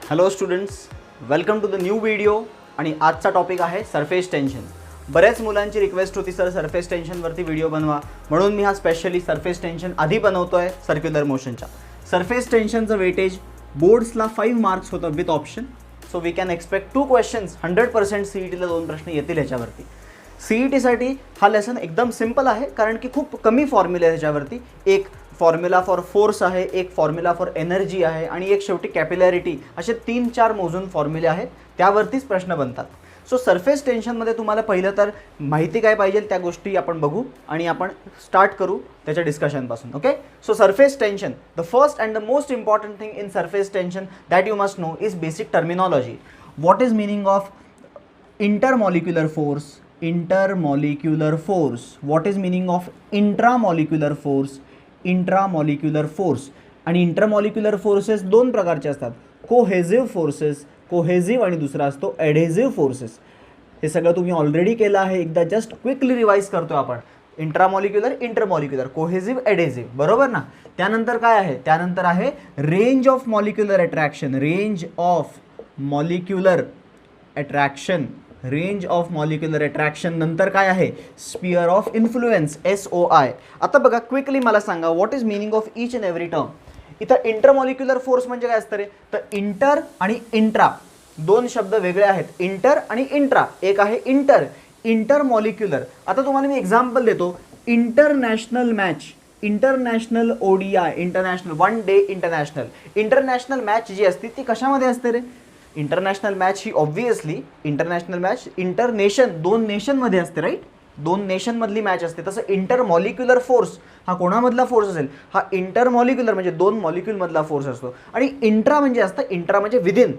Hello students, welcome to the new video. आणि आजचा topic आहे सरफेस टेन्शन. बऱ्याच मुलांची रिक्वेस्ट होती सर सरफेस टेन्शनवरती व्हिडिओ बनवा, म्हणून मी हा स्पेशली सरफेस टेन्शन आधी बनवतो आहे सर्क्युलर मोशनच्या. सरफेस टेन्शनचं वेटेज बोर्ड्सला 5 मार्क्स होतं with option. So we can expect 2 questions. 100% CETला 2 प्रश्न येतील ह्याच्यावरती. CETसाठी हा लेसन एकदम सिम्पल आहे, कारण की खूप कमी फॉर्म्युला आहे ह्याच्यावरती. एक फॉर्म्युला फॉर फोर्स आहे, एक फॉर्म्युला फॉर एनर्जी आहे आणि एक शेवटी कॅपिलॅरिटी. असे 3-4 मोजून फॉर्म्युले आहेत, त्यावरतीच प्रश्न बनतात. सो सरफेस टेन्शनमध्ये तुम्हाला पहिलं तर माहिती काय पाहिजे त्या गोष्टी आपण बघू आणि आपण स्टार्ट करू त्याच्या डिस्कशनपासून. Okay, so surface tension, the first and the most important thing in surface tension that you must know is basic terminology. What is meaning of intermolecular force, intermolecular force. What is meaning of intramolecular force, intramolecular force. आणि intermolecular forces 2 प्रकारचे असतात, कोहेझिव्ह forces, कोहेझिव्ह, आणि दुसरा असतो adhesive forces. हे सगळं तुम्ही already केलं आहे, एकदा जस्ट क्विकली रिवाईज करतो आपण. इंट्रामॉलिक्युलर, इंटरमॉलिक्युलर, कोहेझिव्ह, ॲडेझिव्ह, बरोबर ना. त्यानंतर काय आहे, त्यानंतर आहे range of molecular attraction, range of molecular attraction, range of molecular attraction. नंतर काय आहे, स्पियर ऑफ इन्फ्लुएन्स, SOI. आता बघा क्विकली मला सांगा, what is meaning of each and every term. इथं इंटरमॉलिक्युलर फोर्स म्हणजे काय असतं रे, तर इंटर आणि इंट्रा 2 शब्द वेगळे आहेत. इंटर आणि इंट्रा, एक आहे इंटर, इंटरमॉलिक्युलर. आता तुम्हाला मी एक्झाम्पल देतो. International match, international ODI, international one day international. International match जी असते ती कशामध्ये असते रे. इंटरनॅशनल मॅच ही ऑब्व्हियसली इंटरनॅशनल मॅच इंटरनेशन, 2 नेशनमध्ये असते, राईट. 2 नेशनमधली मॅच असते. तसं इंटरमॉलिक्युलर फोर्स हा कोणामधला फोर्स असेल, हा इंटरमॉलिक्युलर म्हणजे 2 मॉलिक्युलमधला फोर्स असतो. आणि इंट्रा म्हणजे असतं, इंट्रा म्हणजे विदिन.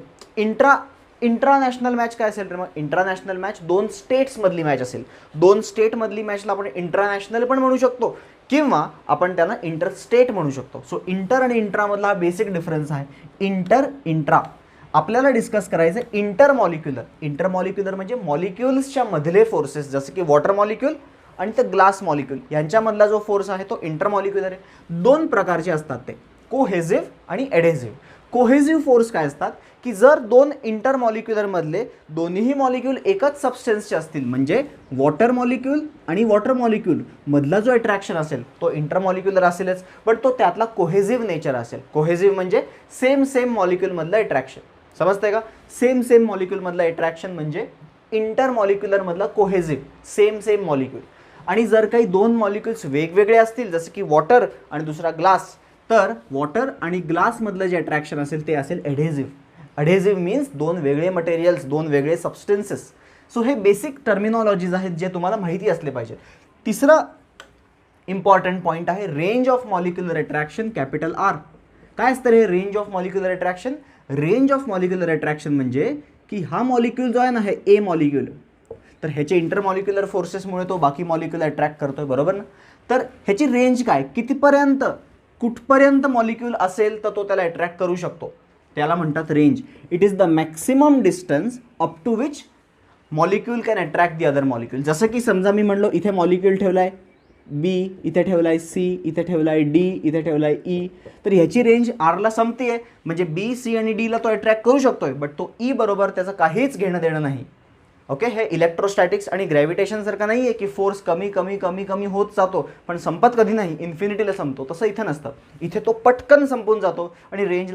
इंट्रानॅशनल मॅच काय असेल तर मग इंटरनॅशनल मॅच 2 स्टेट्समधली मॅच असेल. 2 स्टेटमधली मॅचला आपण इंटरनॅशनल पण म्हणू शकतो किंवा आपण त्यांना इंटरस्टेट म्हणू शकतो. सो इंटर आणि इंट्रामधला हा बेसिक डिफरन्स आहे. इंट्रा. आपल्याला डिस्कस करायचं इंटरमॉलिक्युलर. इंटरमॉलिक्युलर म्हणजे मॉलिक्युल्सच्या मधले फोर्सेस, जसं की वॉटर मॉलिक्युल आणि ते ग्लास मॉलिक्युल यांच्यामधला जो फोर्स आहे तो इंटरमॉलिक्युलर आहे. 2 प्रकारचे असतात ते, कोहेझिव्ह आणि ॲडेझिव्ह. कोहेझिव्ह फोर्स काय असतात की जर 2 इंटरमॉलिक्युलरमधले दोन्हीही मॉलिक्यूल एकच सबस्टन्सचे असतील, म्हणजे वॉटर मॉलिक्यूल आणि वॉटर मॉलिक्यूल मधला जो अट्रॅक्शन असेल तो इंटरमॉलिक्युलर असेलच, पण तो त्यातला कोहेझिव्ह नेचर असेल. कोहेझिव्ह म्हणजे सेम मॉलिक्यूलमधलं अट्रॅक्शन. समजतंय का. सेम मॉलिक्यूलमधलं अट्रॅक्शन म्हणजे इंटरमॉलिक्युलरमधला कोहेझिव्ह, सेम मॉलिक्यूल. आणि जर काही 2 मॉलिक्युल्स वेगवेगळे असतील, जसं की वॉटर आणि दुसरा ग्लास, तर वॉटर आणि ग्लासमधलं जे अट्रॅक्शन असेल ते असेल ॲडेझिव्ह. ॲडेझिव्ह मीन्स 2 वेगळे मटेरियल्स, 2 वेगळे सबस्टन्सेस. सो हे बेसिक टर्मिनॉलॉजीज आहेत जे तुम्हाला माहिती असले पाहिजे. तिसरा इम्पॉर्टंट पॉईंट आहे range of molecular attraction, capital R. काय असतं हे range of molecular attraction. Range of molecular attraction म्हणजे की हा मॉलिक्यूल जो आहे ना, हे A मॉलिक्यूल, तर ह्याचे इंटरमॉलिक्युलर फोर्सेसमुळे तो बाकी मॉलिक्यूल अट्रॅक्ट करतोय, बरोबर ना. तर ह्याची रेंज काय, कितीपर्यंत, कुठपर्यंत मॉलिक्यूल असेल तर तो त्याला अट्रॅक्ट करू शकतो, त्याला म्हणतात range. It is the maximum distance up to which molecule can attract the other molecule. जसं की समजा मी म्हणलो इथे मॉलिक्यूल ठेवला आहे B, इथे ठेवला आहे C, इथे ठेवला आहे D, इथे ठेवला आहे E. तर ह्याची रेंज Rला संपते आहे, म्हणजे B, C आणि Dला तो अट्रॅक्ट करू शकतोय, बट तो E बरोबर त्याचं काहीच घेणं देणं नाही. ओके, हे इलेक्ट्रोस्टॅटिक्स आणि ग्रॅव्हिटेशनसारखं नाही आहे की फोर्स कमी होत जातो पण संपत कधी नाही, इन्फिनिटीला संपतो. तसं इथं नसतं. इथे तो पटकन संपून जातो आणि रेंज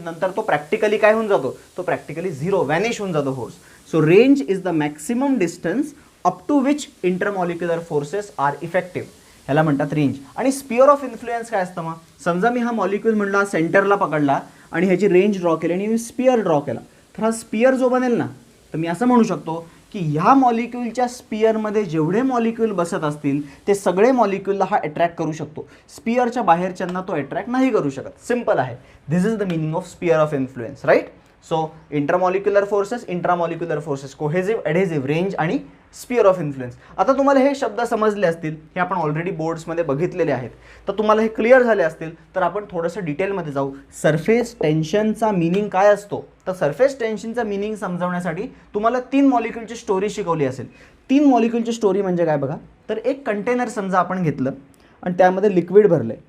नंतर तो प्रॅक्टिकली काय होऊन जातो, तो प्रॅक्टिकली 0 व्हॅनिश होऊन जातो force. So range is the maximum distance up to which intermolecular forces are effective, ह्याला म्हणतात रेंज. आणि स्पियर ऑफ इन्फ्लुएन्स काय असतं मग. समजा मी हा मॉलिक्यूल म्हणला सेंटरला पकडला आणि ह्याची रेंज ड्रॉ केली आणि मी स्पियर ड्रॉ केला, तर हा स्पियर जो बनेल ना, तर मी असं म्हणू शकतो की ह्या मॉलिक्यूलच्या स्पियरमध्ये जेवढे मॉलिक्यूल बसत असतील ते सगळे मॉलिक्यूलला हा अट्रॅक्ट करू शकतो. स्पियरच्या बाहेरच्यांना तो अट्रॅक्ट नाही करू शकत. सिम्पल आहे. This is the meaning of sphere of influence, right. So intermolecular forces, intramolecular forces, cohesive, adhesive, range आणि स्पियर ऑफ इन्फ्लुएन्स. आता तुम्हाला हे शब्द समजले असतील, हे आपण ऑलरेडी बोर्ड्समध्ये बघितलेले आहेत, तर तुम्हाला हे क्लिअर झाले असतील. तर आपण थोडंसं डिटेलमध्ये जाऊ. सरफेस टेन्शनचा मिनिंग काय असतो. तर सरफेस टेन्शनचा मिनिंग समजवण्यासाठी तुम्हाला 3 मॉलिक्यूलची स्टोरी शिकवली असेल. 3 मॉलिक्यूलची स्टोरी म्हणजे काय बघा, तर एक कंटेनर समजा आपण घेतलं आणि त्यामध्ये लिक्विड भरलं आहे.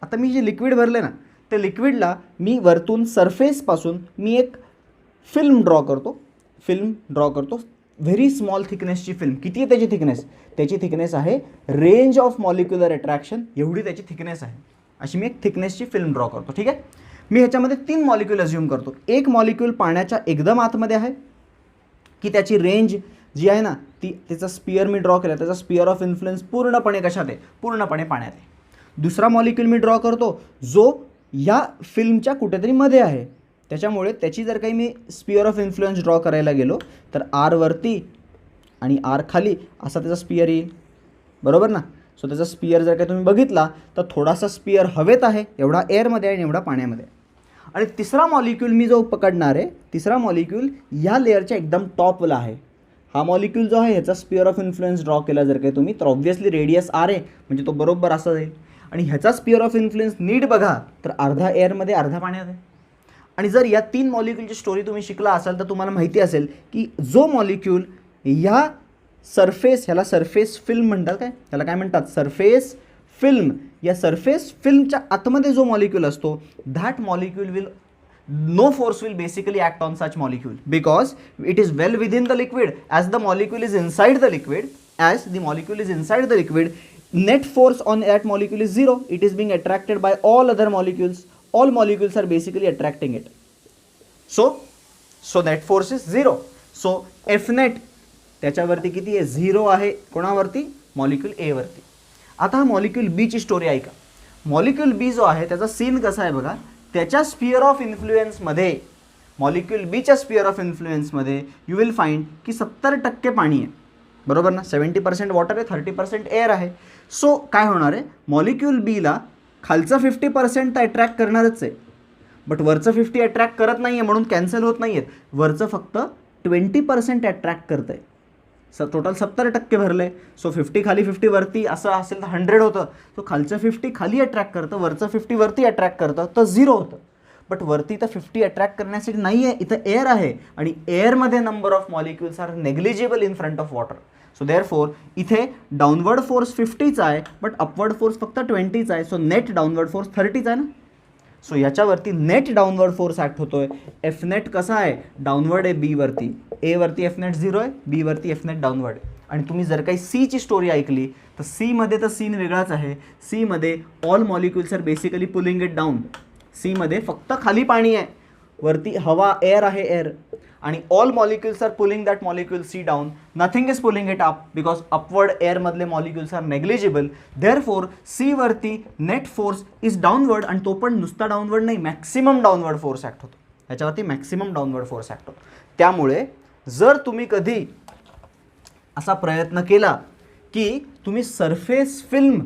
आता मी जे लिक्विड भरले ना, त्या लिक्विडला मी वरतून सरफेसपासून मी एक फिल्म ड्रॉ करतो व्हेरी स्मॉल थिकनेसची फिल्म. किती आहे त्याची थिकनेस? त्याची थिकनेस आहे रेंज ऑफ मॉलिक्युलर अट्रॅक्शन, एवढी त्याची थिकनेस आहे. अशी मी एक थिकनेसची फिल्म ड्रॉ करतो. ठीक आहे. मी ह्याच्यामध्ये 3 मॉलिक्यूल अज्युम करतो. एक मॉलिक्यूल पाण्याच्या एकदम आतमध्ये आहे की त्याची रेंज जी आहे ना ती, त्याचा स्पियर मी ड्रॉ केला, त्याचा स्पियर ऑफ इन्फ्लुएन्स पूर्णपणे कशात आहे? पूर्णपणे पाण्यात आहे. दुसरा मॉलिक्यूल मी ड्रॉ करतो जो या फिल्मच्या कुठेतरी मध्ये आहे, त्याच्यामुळे त्याची जर काही मी स्पियर ऑफ इन्फ्लुएन्स ड्रॉ करायला गेलो तर आर वरती आणि आर खाली असा त्याचा स्पियर येईल. बरोबर ना? सो त्याचा स्पियर जर काही तुम्ही बघितला तर थोडासा स्पियर हवेत आहे, एवढा एअरमध्ये आहे आणि एवढा पाण्यामध्ये. आणि तिसरा मॉलिक्यूल मी जो पकडणार आहे, तिसरा मॉलिक्यूल या लेअरच्या एकदम टॉपला आहे. हा मॉलिक्यूल जो आहे ह्याचा स्पियर ऑफ इन्फ्लुएन्स ड्रॉ केला जर काही तुम्ही तर ऑब्व्हियसली रेडियस आर आहे, म्हणजे तो बरोबर असा जाईल. आणि ह्याचा स्पियर ऑफ इन्फ्लुएन्स नीट बघा तर अर्धा एअरमध्ये अर्धा पाण्यात आहे. आणि जर या 3 मॉलिक्यूलची स्टोरी तुम्ही शिकला असाल तर तुम्हाला माहिती असेल की जो मॉलिक्यूल या सरफेस, ह्याला सरफेस फिल्म म्हणतात, काय ह्याला काय म्हणतात? Surface film. या सरफेस फिल्मच्या आतमध्ये जो मॉलिक्यूल असतो that molecule will no force will basically act on such molecule because it is well within the liquid. As the molecule is inside the liquid, net force on that molecule is zero. It is being attracted by all other molecules. All molecules are basically attracting it. So net force is zero. So F net त्याच्यावरती किती आहे? 0 आहे. कोणावरती? Molecule ए वरती. आता हा molecule बी ची story ऐका. मॉलिक्यूल बी जो आहे त्याचा सीन कसा आहे बघा. त्याच्या स्पियर ऑफ इन्फ्लुएन्समध्ये, मॉलिक्यूल बीच्या स्पियर ऑफ इन्फ्लुएन्समध्ये यू विल फाइंड की 70% पाणी आहे. बरोबर ना? 70% वॉटर आहे, 30% एअर आहे. सो काय होणार आहे? मॉलिक्यूल बीला खालचं 50% तर अट्रॅक्ट करणारच आहे, बट वरचं 50 अट्रॅक्ट करत नाही आहे म्हणून कॅन्सल होत नाही आहेत. वरचं फक्त 20% अट्रॅक्ट करतं आहे. टोटल 70% भरलं आहे. सो 50 खाली 50 वरती असं असेल तर 100 होतं. तो खालचं 50 खाली अट्रॅक्ट करतं, वरचं 50 वरती अट्रॅक्ट करतं तर 0 होतं. बट वरती तर 50 अट्रॅक्ट करण्यासाठी नाही आहे, इथं एअर आहे आणि एअरमध्ये number of molecules are negligible in front of water. So therefore इथे डाऊनवर्ड फोर्स 50चा आहे बट अपवर्ड फोर्स फक्त 20चा आहे. सो नेट डाऊनवर्ड फोर्स 30चा आहे ना. सो याच्यावरती नेट डाऊनवर्ड फोर्स ॲक्ट होतोय. एफ नेट कसा आहे? डाऊनवर्ड आहे बी वरती. ए वरती एफ नेट 0 आहे, बी वरती एफ नेट डाऊनवर्ड आहे. आणि तुम्ही जर काही सीची स्टोरी ऐकली तर सीमध्ये तर सीन वेगळाच आहे. सीमध्ये all molecules are basically pulling it down. सीमध्ये फक्त खाली पाणी आहे, वरती हवा एअर आहे, एअर. आणि all molecules are pulling that molecule C down. Nothing is pulling it up because upward एअरमधले molecules are negligible. Therefore C वरती नेट फोर्स इज डाऊनवर्ड आणि तो पण नुसता डाऊनवर्ड नाही, मॅक्सिमम डाऊनवर्ड फोर्स ॲक्ट होतो. याच्यावरती मॅक्सिमम डाऊनवर्ड फोर्स ॲक्ट होतो. त्यामुळे जर तुम्ही कधी असा प्रयत्न केला की तुम्ही सरफेस फिल्म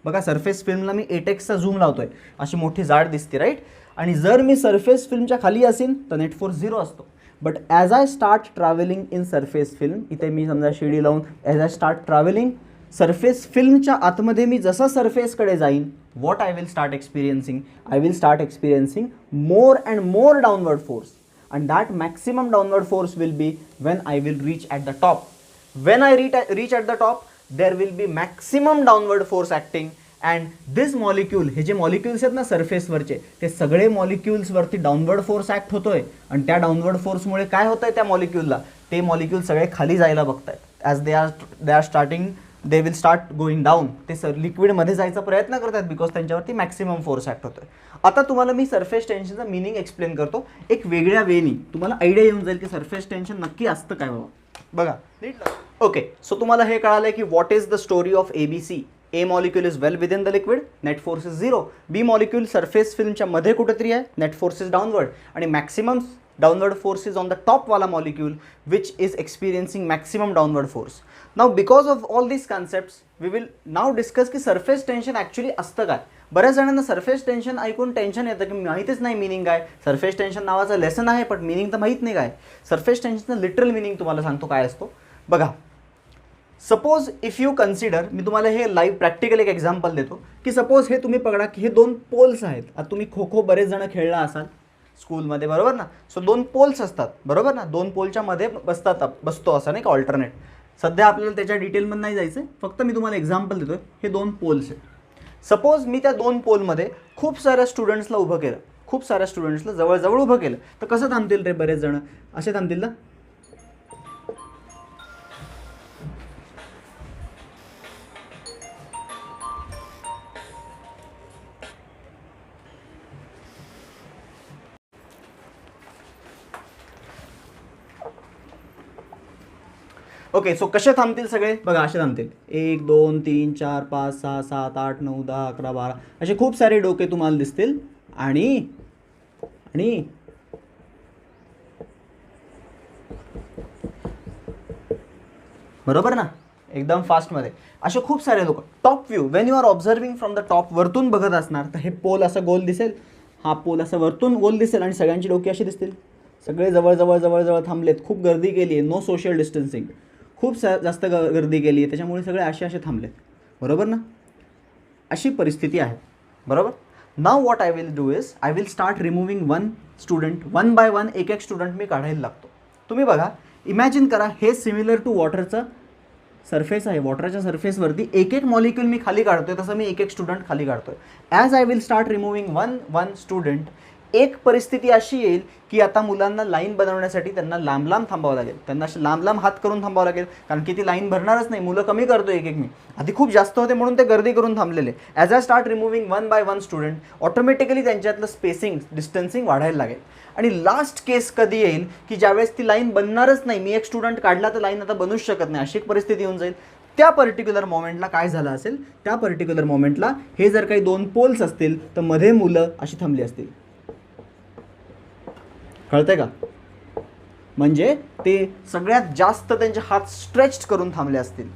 बघा, सरफेस फिल्मला मी 8x झूम लावतोय, अशी मोठी जाड दिसते राईट. आणि जर मी सरफेस फिल्मच्या खाली असेल तर नेट फोर्स 0 असतो. But as I start travelling in surface film, इथे मी समजा शिडी लावून as I start travelling surface फिल्मच्या आतमध्ये मी जसं सरफेसकडे जाईन, what I will start experiencing more and more downward force. And that maximum downward force will be when I will reach at the top. When I reach at the top, there will be maximum downward force acting and this molecule, हे जे molecules आहेत ना सरफेसवरचे, ते सगळे मॉलिक्युल्सवरती downward force act होतोय. आणि त्या downward फोर्समुळे काय होतं आहे त्या मॉलिक्युलला? ते मॉलिक्युल सगळे खाली जायला बघतायत. As they are starting, they will start going down. ते लिक्विडमध्ये जायचा प्रयत्न करतात बिकॉज त्यांच्यावरती मॅक्सिमम फोर्स ॲक्ट होतोय. आता तुम्हाला मी सरफेस टेन्शनचा मिनिंग एक्सप्लेन करतो एक वेगळ्या वेनी, तुम्हाला आयडिया येऊन जाईल की सरफेस टेन्शन नक्की असतं काय बाबा. बघा नीट. ओके, सो तुम्हाला हे कळालं की what is the story of ABC. A molecule is well within the liquid, net force is 0. B molecule surface फिल्मच्या मध्ये कुठेतरी आहे, नेट फोर्स इज डाऊनवर्ड. आणि maximum downward force is on the top wala molecule which is experiencing maximum downward force. Now because of all these concepts we will now discuss की surface tension actually असतं काय. बऱ्याच जणांना surface tension ऐकून tension येतं की माहितीच नाही मिनिंग काय. सरफेस टेन्शन नावाचा लेसन आहे पण मिनिंग तर माहीत नाही काय. सरफेस टेन्शनचं लिटरल मिनिंग तुम्हाला सांगतो काय असतो. बघा, सपोज इफ यू कन्सिडर, मी तुम्हाला हे लाईव्ह प्रॅक्टिकल एक एक्झाम्पल देतो की सपोज हे तुम्ही पकडा की हे 2 पोल्स आहेत. आता तुम्ही खो खो बरेच जण खेळला असाल स्कूलमध्ये, बरोबर ना. सो 2 पोल्स असतात, बरोबर ना. 2 पोलच्या मध्ये बसतो असं नाही का ऑल्टरनेट. सध्या आपल्याला त्याच्या डिटेलमध्ये नाही जायचं, फक्त मी तुम्हाला एक्झाम्पल देतोय. हे 2 पोल्स आहेत. सपोज मी त्या 2 पोलमध्ये खूप साऱ्या स्टुडंट्सला उभं केलं, खूप साऱ्या स्टुडंट्सला जवळजवळ उभं केलं, तर कसं थांबतील रे बरेच जण? असे थांबतील ना. ओके, सो कसे थांबतील सगळे? बघा असे थांबतील. 1 2 3 4 5 6 7 8 9 10 11 12 असे खूप सारे डोके तुम्हाला दिसतील. आणि आणि बरोबर ना, एकदम फास्टमध्ये असे खूप सारे लोक. Top view, when you are observing from the top, वरतून बघत असणार तर हे पोल असं गोल दिसेल, हा पोल असं वरतून गोल दिसेल आणि सगळ्यांची डोकी अशी दिसतील. सगळे जवळ जवळ थांबलेत, खूप गर्दी केली आहे, नो सोशल डिस्टन्सिंग, खूप जास्त गर्दी केली आहे, त्याच्यामुळे सगळे असे थांबलेत. बरोबर ना, अशी परिस्थिती आहे. बरोबर. Now what I will do is I will start removing one student, one by one, एक एक स्टुडंट मी काढायला लागतो. तुम्ही बघा, इमॅजिन करा हे सिमिलर टू वॉटरचं सरफेस आहे. वॉटरच्या सरफेसवरती एक एक मॉलिक्यूल मी खाली काढतोय, तसं मी एक एक स्टुडंट खाली काढतोय. As I will start removing one student, एक परिस्थिती अशी येईल की आता मुलांना लाईन बनवण्यासाठी त्यांना लांब लांब थांबावं लागेल, त्यांना असे लांब लांब हात करून थांबावं लागेल, कारण की ती लाईन भरणारच नाही. मुलं कमी करतो एक एक, मी आधी खूप जास्त होते म्हणून ते गर्दी करून थांबलेले. As I start removing one by one student, automatically त्यांच्यातलं स्पेसिंग, डिस्टन्सिंग वाढायला लागेल. आणि लास्ट केस कधी येईल की ज्यावेळेस ती लाईन बनणारच नाही, मी एक स्टुडंट काढला तर लाईन आता बनूच शकत नाही, अशी एक परिस्थिती येऊन जाईल. त्या पर्टिक्युलर मोमेंटला काय झालं असेल, त्या पर्टिक्युलर मोमेंटला हे जर काही दोन पोल्स असतील तर मध्ये मुलं अशी थांबली असतील. कळतंय का? म्हणजे ते सगळ्यात जास्त त्यांचे हात स्ट्रेच्ड करून थांबले असतील.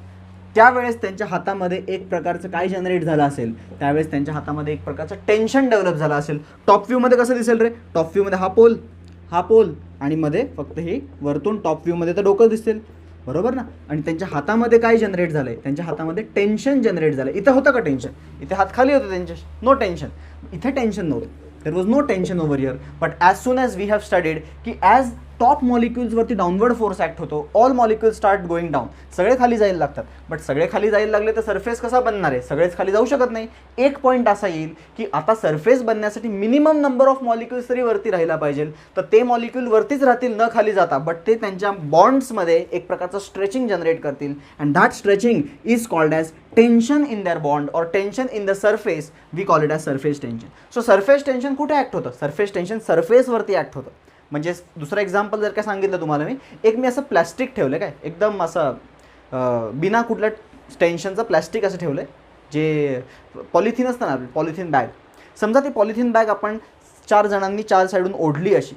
त्यावेळेस त्यांच्या हातामध्ये एक प्रकारचं काय जनरेट झालं असेल, त्यावेळेस त्यांच्या हातामध्ये एक प्रकारचं टेन्शन डेव्हलप झालं असेल. टॉप व्ह्यूमध्ये कसं दिसेल रे? टॉप व्ह्यूमध्ये हा पोल आणि मध्ये फक्त हे वरतून टॉप व्ह्यूमध्ये तर डोकं दिसेल. बरोबर ना. आणि त्यांच्या हातामध्ये काय जनरेट झालं आहे? त्यांच्या हातामध्ये टेन्शन जनरेट झालं. इथं होतं का टेन्शन? इथे हात खाली होते त्यांचे, नो टेन्शन. इथे टेन्शन नव्हतं, there was no tension over here. But as soon as we have studied की as टॉप मॉलिक्युल्सवरती डाऊनवर्ड फोर्स ॲक्ट होतो, all molecules start going down, सगळे खाली जायला लागतात. बट सगळे खाली जायला लागले तर सरफेस कसा बनणार आहे? सगळेच खाली जाऊ शकत नाही. एक पॉईंट असा येईल की आता सरफेस बनण्यासाठी मिनिमम नंबर ऑफ मॉलिक्युल्स तरी वरती राहायला पाहिजे, तर ते मॉलिक्यूल वरतीच राहतील न खाली जाता, बट ते त्यांच्या बॉन्ड्समध्ये एक प्रकारचं स्ट्रेचिंग जनरेट करतील. And that stretching is called as tension in their bond और tension in the surface, we call it as surface tension. So surface tension कुठे ॲक्ट होतं? सरफेस टेन्शन सरफेसवरती ॲक्ट होतं. म्हणजे दुसरं एक्झाम्पल जर काय सांगितलं तुम्हाला मी असं प्लॅस्टिक ठेवलं, काय एकदम असं बिना कुठल्या टेन्शनचं प्लॅस्टिक असं ठेवलं आहे, जे पॉलिथिन असतं ना, पॉलिथिन बॅग. समजा ती पॉलिथिन बॅग आपण 4 जणांनी 4 साईडून ओढली अशी,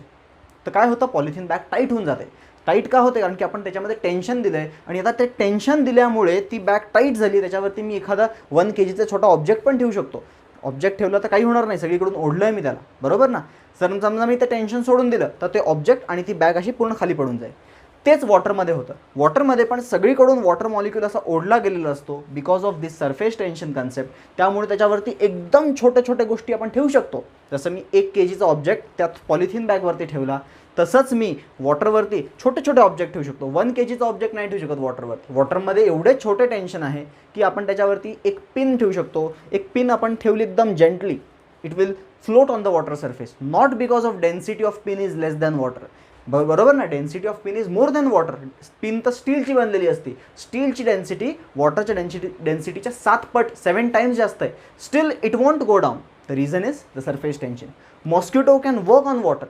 तर काय होतं? पॉलिथिन बॅग टाईट होऊन जाते. टाईट का होते? कारण की आपण त्याच्यामध्ये टेन्शन दिलं आहे, आणि आता ते टेन्शन दिल्यामुळे ती बॅग टाईट झाली. त्याच्यावरती मी एखादा 1 kgचा छोटा ऑब्जेक्ट पण ठेवू शकतो. ऑब्जेक्ट ठेवलं तर काही होणार नाही, सगळीकडून ओढलं आहे मी त्याला. बरोबर ना. समजा मी ते टेन्शन सोडून दिलं तर ते ऑब्जेक्ट आणि ती बॅग अशी पूर्ण खाली पडून जाईल. तेच वॉटरमध्ये होतं. वॉटरमध्ये पण सगळीकडून वॉटर मॉलिक्यूल असा ओढला गेलेला असतो because of this surface tension concept. त्यामुळे त्याच्यावरती एकदम छोट्या गोष्टी आपण ठेवू शकतो. जसं मी 1 kgचा ऑब्जेक्ट त्यात पॉलिथिन बॅगवरती ठेवला, तसंच मी वॉटरवरती छोटे ऑब्जेक्ट ठेवू शकतो. 1 kgचा ऑब्जेक्ट नाही ठेवू शकत वॉटरवरती. वॉटरमध्ये एवढे छोटे टेन्शन आहे की आपण त्याच्यावरती एक पिन ठेवू शकतो. एक पिन आपण ठेवली एकदम gently, it will float on the water surface, not because of density of pin is less than water. बरोबर ना. Density of pin is more than water. Pin तर स्टीलची बनलेली असते. स्टीलची डेन्सिटी वॉटरच्या डेन्सिटीच्या 7 पट 7 times जास्त आहे. Still it won't go down. The reason is the surface tension. Mosquito can work on water.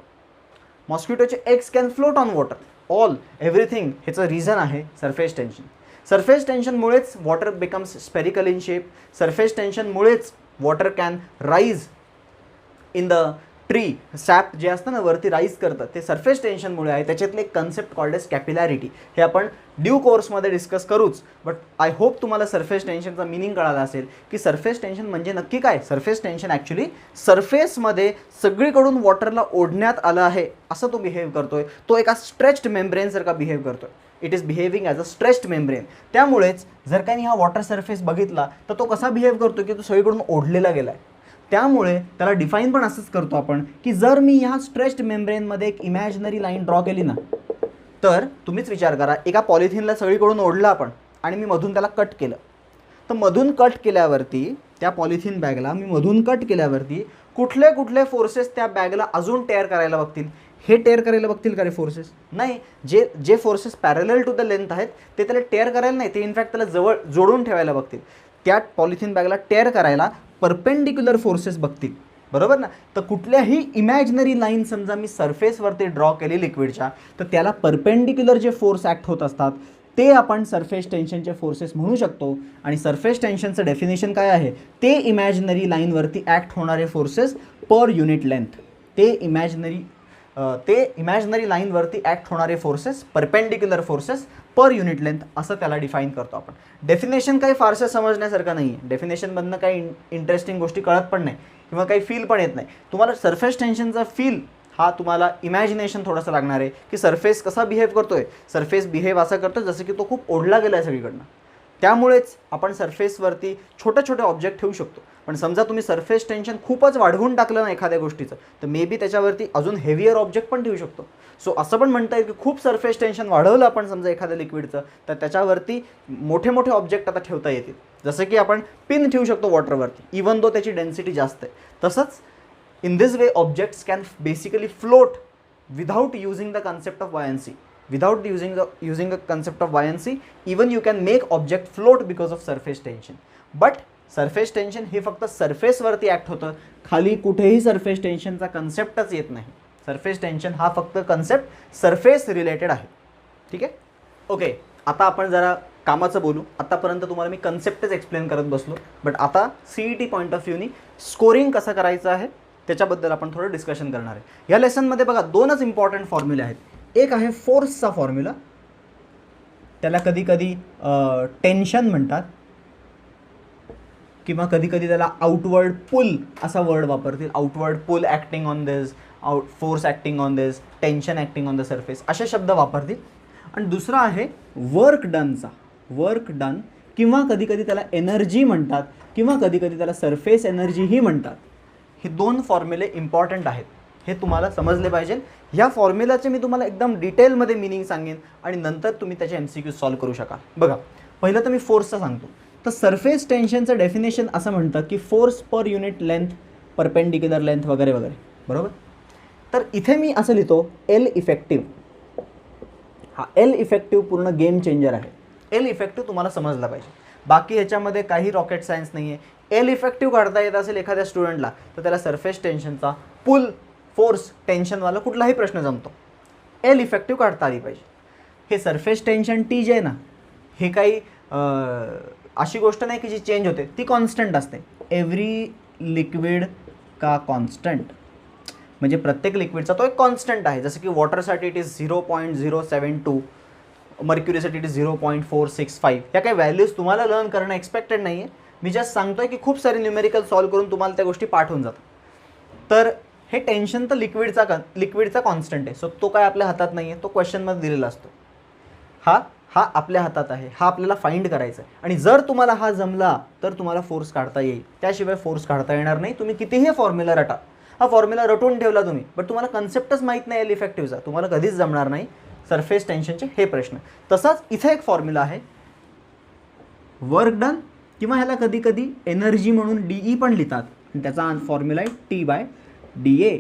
मॉस्किटोचे eggs can float on water. All everything ह्याचं रिझन आहे सरफेस टेन्शन. सरफेस टेन्शनमुळेच water becomes spherical in shape. Surface टेन्शनमुळेच water can rise in the tree. Sap जे असतं ना वरती rise करतं, ते सरफेस टेन्शनमुळे आहे. त्याच्यातले एक कन्सेप्ट कॉल्ड एज कॅपिलॅरिटी. हे आपण ड्यू कोर्समध्ये डिस्कस करूच. बट आय होप तुम्हाला सरफेस टेन्शनचा मिनिंग कळाला असेल की सरफेस टेन्शन म्हणजे नक्की काय. सरफेस टेन्शन ॲक्च्युली सरफेसमध्ये सगळीकडून वॉटरला ओढण्यात आलं आहे असं तो बिहेव करतोय. तो एका स्ट्रेच्ड मेम्ब्रेनसारखा बिहेव करतोय. It is behaving as a stretched membrane. त्यामुळेच जर काही हा वॉटर सरफेस बघितला तर तो कसा बिहेव करतो की तो सगळीकडून ओढलेला गेला आहे. त्यामुळे त्याला डिफाईन पण असंच करतो आपण की जर मी ह्या स्ट्रेच्ड मेम्ब्रेनमध्ये एक इमॅजिनरी लाईन ड्रॉ केली ना, तर तुम्हीच विचार करा, एका पॉलिथिनला सगळीकडून ओढलं आपण आणि मी मधून त्याला कट केलं, तर मधून कट केल्यावरती त्या पॉलिथिन बॅगला मी मधून कट केल्यावरती कुठले कुठले फोर्सेस त्या बॅगला अजून टेअर करायला बघतील? हे टेअर करायला बघतील का रे फोर्सेस? नाही. जे forces parallel to the length आहेत ते त्याला टेअर करायला नाही, ते इनफॅक्ट त्याला जवळ जोडून ठेवायला बघतील. त्या पॉलिथिन बॅगला टेअर करायला परपेंडिक्युलर फोर्सेस बघतील, बरोबर ना. तर कुठल्याही इमॅजिनरी लाईन समजा मी सरफेसवरती ड्रॉ केली लिक्विडच्या, तर त्याला परपेंडिक्युलर जे फोर्स ॲक्ट होत असतात ते आपण सरफेस टेन्शनचे फोर्सेस म्हणू शकतो. आणि सरफेस टेन्शनचं डेफिनेशन काय आहे? ते इमॅजिनरी लाईनवरती ॲक्ट होणारे फोर्सेस पर युनिट लेंथ. ते इमॅजिनरी लाईनवरती ॲक्ट होणारे forces, perpendicular forces per unit length, असं त्याला डिफाईन करतो आपण. डेफिनेशन काही फारसं समजण्यासारखं नाही आहे. डेफिनेशनमधनं काही इंटरेस्टिंग गोष्टी कळत पण नाही किंवा काही फील पण येत नाही. तुम्हाला सरफेस टेन्शनचा फील हा तुम्हाला इमॅजिनेशन थोडंसं लागणार आहे की सरफेस कसा बिहेव करतोय. सरफेस बिहेव असं करतो जसं की तो खूप ओढला गेला आहे सगळीकडनं. त्यामुळेच आपण सरफेसवरती छोटे छोटे ऑब्जेक्ट ठेवू शकतो. पण समजा तुम्ही सरफेस टेन्शन खूपच वाढवून टाकलं ना एखाद्या गोष्टीचं, तर मे बी त्याच्यावरती अजून हेवियर ऑब्जेक्ट पण ठेवू शकतो. सो असं पण म्हणता येईल की खूप सरफेस टेन्शन वाढवलं आपण समजा एखाद्या लिक्विडचं, तर त्याच्यावरती मोठे मोठे ऑब्जेक्ट आता ठेवता येतील. जसं की आपण पिन ठेवू शकतो वॉटरवरती, इवन दो त्याची डेन्सिटी जास्त आहे. तसंच in this way objects can basically float without using the concept of buoyancy. Without using a concept of buoyancy, even you can make object float because of surface tension. But surface tension हे फक्त surface वरती act होतं, खाली कुठेही surface tensionचा कन्सेप्टच येत नाही. surface tension हा फक्त कन्सेप्ट surface रिलेटेड आहे. ठीक आहे. ओके, आता आपण जरा कामाचं बोलू. आतापर्यंत तुम्हाला मी कन्सेप्टच एक्सप्लेन करत बसलो, बट आता CET पॉईंट ऑफ व्ह्यूनी स्कोरिंग कसं करायचं आहे त्याच्याबद्दल आपण थोडं डिस्कशन करणार आहे. या लेसनमध्ये बघा दोनच इम्पॉर्टंट फॉर्म्युले आहेत. एक आहे फोर्सचा फॉर्म्युला, त्याला कधी कधी टेन्शन म्हणतात किंवा कधी कधी त्याला आउटवर्ड पुल असा वर्ड वापरतील. Outward pull acting on this, force acting on this, tension acting on the surface, असे शब्द वापरतील. आणि दुसरा आहे वर्क डनचा, वर्क डन, किंवा कधी कधी त्याला एनर्जी म्हणतात किंवा कधी कधी त्याला सरफेस एनर्जीही म्हणतात. हे दोन फॉर्म्युले इम्पॉर्टंट आहेत, हे तुम्हाला समजले पाहिजे. ह्या फॉर्म्युलाचे मी तुम्हाला एकदम डिटेलमध्ये मिनिंग सांगेन आणि नंतर तुम्ही त्याचे MCQ सॉल्व्ह करू शकाल. बघा, पहिलं तर मी फोर्सचं सांगतो. तर सरफेस टेन्शनचं डेफिनेशन असं म्हणतं की force per unit length, perpendicular length वगैरे वगैरे, बरोबर. तर इथे मी असं लिहितो L इफेक्टिव्ह. हा L इफेक्टिव्ह पूर्ण गेम चेंजर आहे. L इफेक्टिव्ह तुम्हाला समजला पाहिजे. बाकी ह्याच्यामध्ये काही रॉकेट सायन्स नाही आहे. L इफेक्टिव्ह काढता येत असेल एखाद्या स्टुडंटला, तर त्याला सरफेस टेन्शनचा पुल फोर्स टेन्शनवाला कुठलाही प्रश्न जमतो. L इफेक्टिव्ह काढता आली पाहिजे. हे सरफेस टेन्शन T जे आहे ना, हे काही अशी गोष्ट नाही की जी चेंज होते, ती कॉन्स्टंट असते. एव्हरी लिक्विड का कॉन्स्टंट, म्हणजे प्रत्येक लिक्विडचा तो एक कॉन्स्टंट आहे. जसं की वॉटरसाठी इट इज 0.072, मर्क्युरीसाठी इट इज 0.465. या काही व्हॅल्यूज तुम्हाला लर्न करणं एक्सपेक्टेड नाही आहे. मी जस्ट सांगतोय की खूप सारे न्यूमेरिकल सॉल्व्ह करून तुम्हाला त्या गोष्टी पाठ होऊन जातात. तर हे टेन्शन तर लिक्विडचा कॉन्स्टंट आहे. सो तो काय आपल्या हातात नाही आहे, तो क्वेश्चनमध्ये दिलेला असतो. हा आपल्या हातात आहे, हा आपल्याला फाइंड करायचा आहे. आणि जर तुम्हाला हा जमला तर तुम्हाला फोर्स काढता येईल, त्याशिवाय फोर्स काढता येणार नाही. तुम्ही कितीही फॉर्म्युला रटा, हा फॉर्म्युला रटून ठेवला तुम्ही, बट तुम्हाला कन्सेप्टच माहीत नाही L इफेक्टिव्हचा, तुम्हाला कधीच जमणार नाही सरफेस टेन्शनचे हे प्रश्न. तसाच इथे एक फॉर्म्युला आहे वर्क डन, किंवा ह्याला कधी कधी एनर्जी म्हणून DE पण लिहितात. त्याचा फॉर्म्युला आहे T/dA.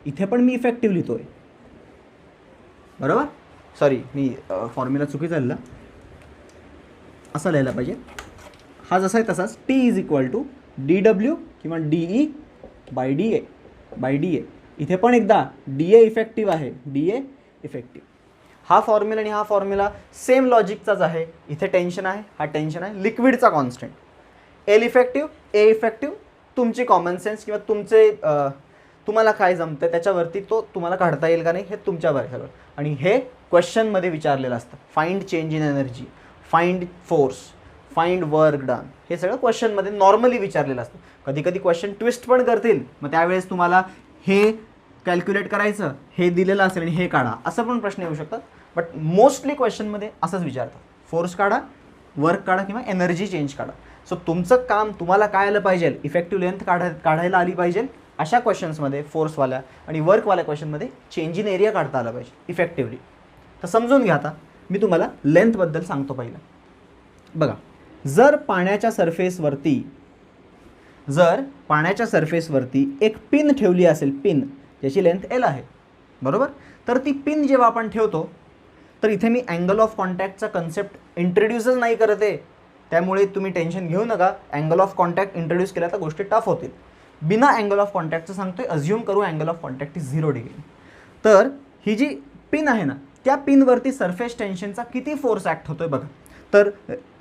इथे पण मी इफेक्टिव्ह लिहितोय, बरोबर. सॉरी, मी फॉर्म्युला चुकीचा लिहिला, असं लिहायला पाहिजे. हा जसा आहे तसाच T = dW किंवा DE/dA. इथे पण एकदा DA इफेक्टिव्ह आहे, DA इफेक्टिव्ह. हा फॉर्म्युला आणि हा फॉर्म्युला सेम लॉजिकचाच आहे. इथे टेन्शन आहे, हा टेन्शन आहे, लिक्विडचा constant. L effective, A effective, तुमची कॉमन सेन्स किंवा तुम्हाला काय जमतं त्याच्यावरती तो तुम्हाला काढता येईल का नाही हे तुमच्यावर आहे सगळं. आणि हे क्वेश्चनमध्ये विचारलेलं असतं. Find change in energy, find force, find work done, हे सगळं क्वेश्चनमध्ये नॉर्मली विचारलेलं असतं. कधी कधी क्वेश्चन ट्विस्ट पण करतील, मग त्यावेळेस तुम्हाला हे कॅल्क्युलेट करायचं, हे दिलेलं असेल आणि हे काढा, असं पण प्रश्न येऊ शकतात. बट मोस्टली क्वेश्चनमध्ये असंच विचारतात, फोर्स काढा, वर्क काढा किंवा एनर्जी चेंज काढा. सो तुमचं काम तुम्हाला काय आलं पाहिजे, इफेक्टिव्ह लेंथ काढायला आली पाहिजे. अशा क्वेश्चन्समध्ये फोर्सवाल्या आणि वर्कवाल्या क्वेश्चनमध्ये चेंज इन एरिया काढता आला पाहिजे इफेक्टिव्हली. तर समजून घ्या. आता मी तुम्हाला लेंथबद्दल सांगतो पहिलं. बघा, जर पाण्याच्या सरफेसवरती जर पाण्याच्या सरफेसवरती एक पिन ठेवली असेल, पिन ज्याची लेंथ एल आहे, बरोबर, तर ती पिन जेव्हा आपण ठेवतो तर इथे मी अँगल ऑफ कॉन्टॅक्टचा कन्सेप्ट इंट्रोड्यूसच नाही करत आहे, त्यामुळे तुम्ही टेन्शन घेऊ नका. अँगल ऑफ कॉन्टॅक्ट इंट्रोड्यूस केला तर गोष्टी टफ होतील. बिना अँगल ऑफ कॉन्टॅक्टचं सांगतोय, अज्युम करू angle of contact is 0 degree. तर ही जी पिन आहे ना, त्या पिनवरती सरफेस टेन्शनचा किती फोर्स ॲक्ट होतोय बघा. तर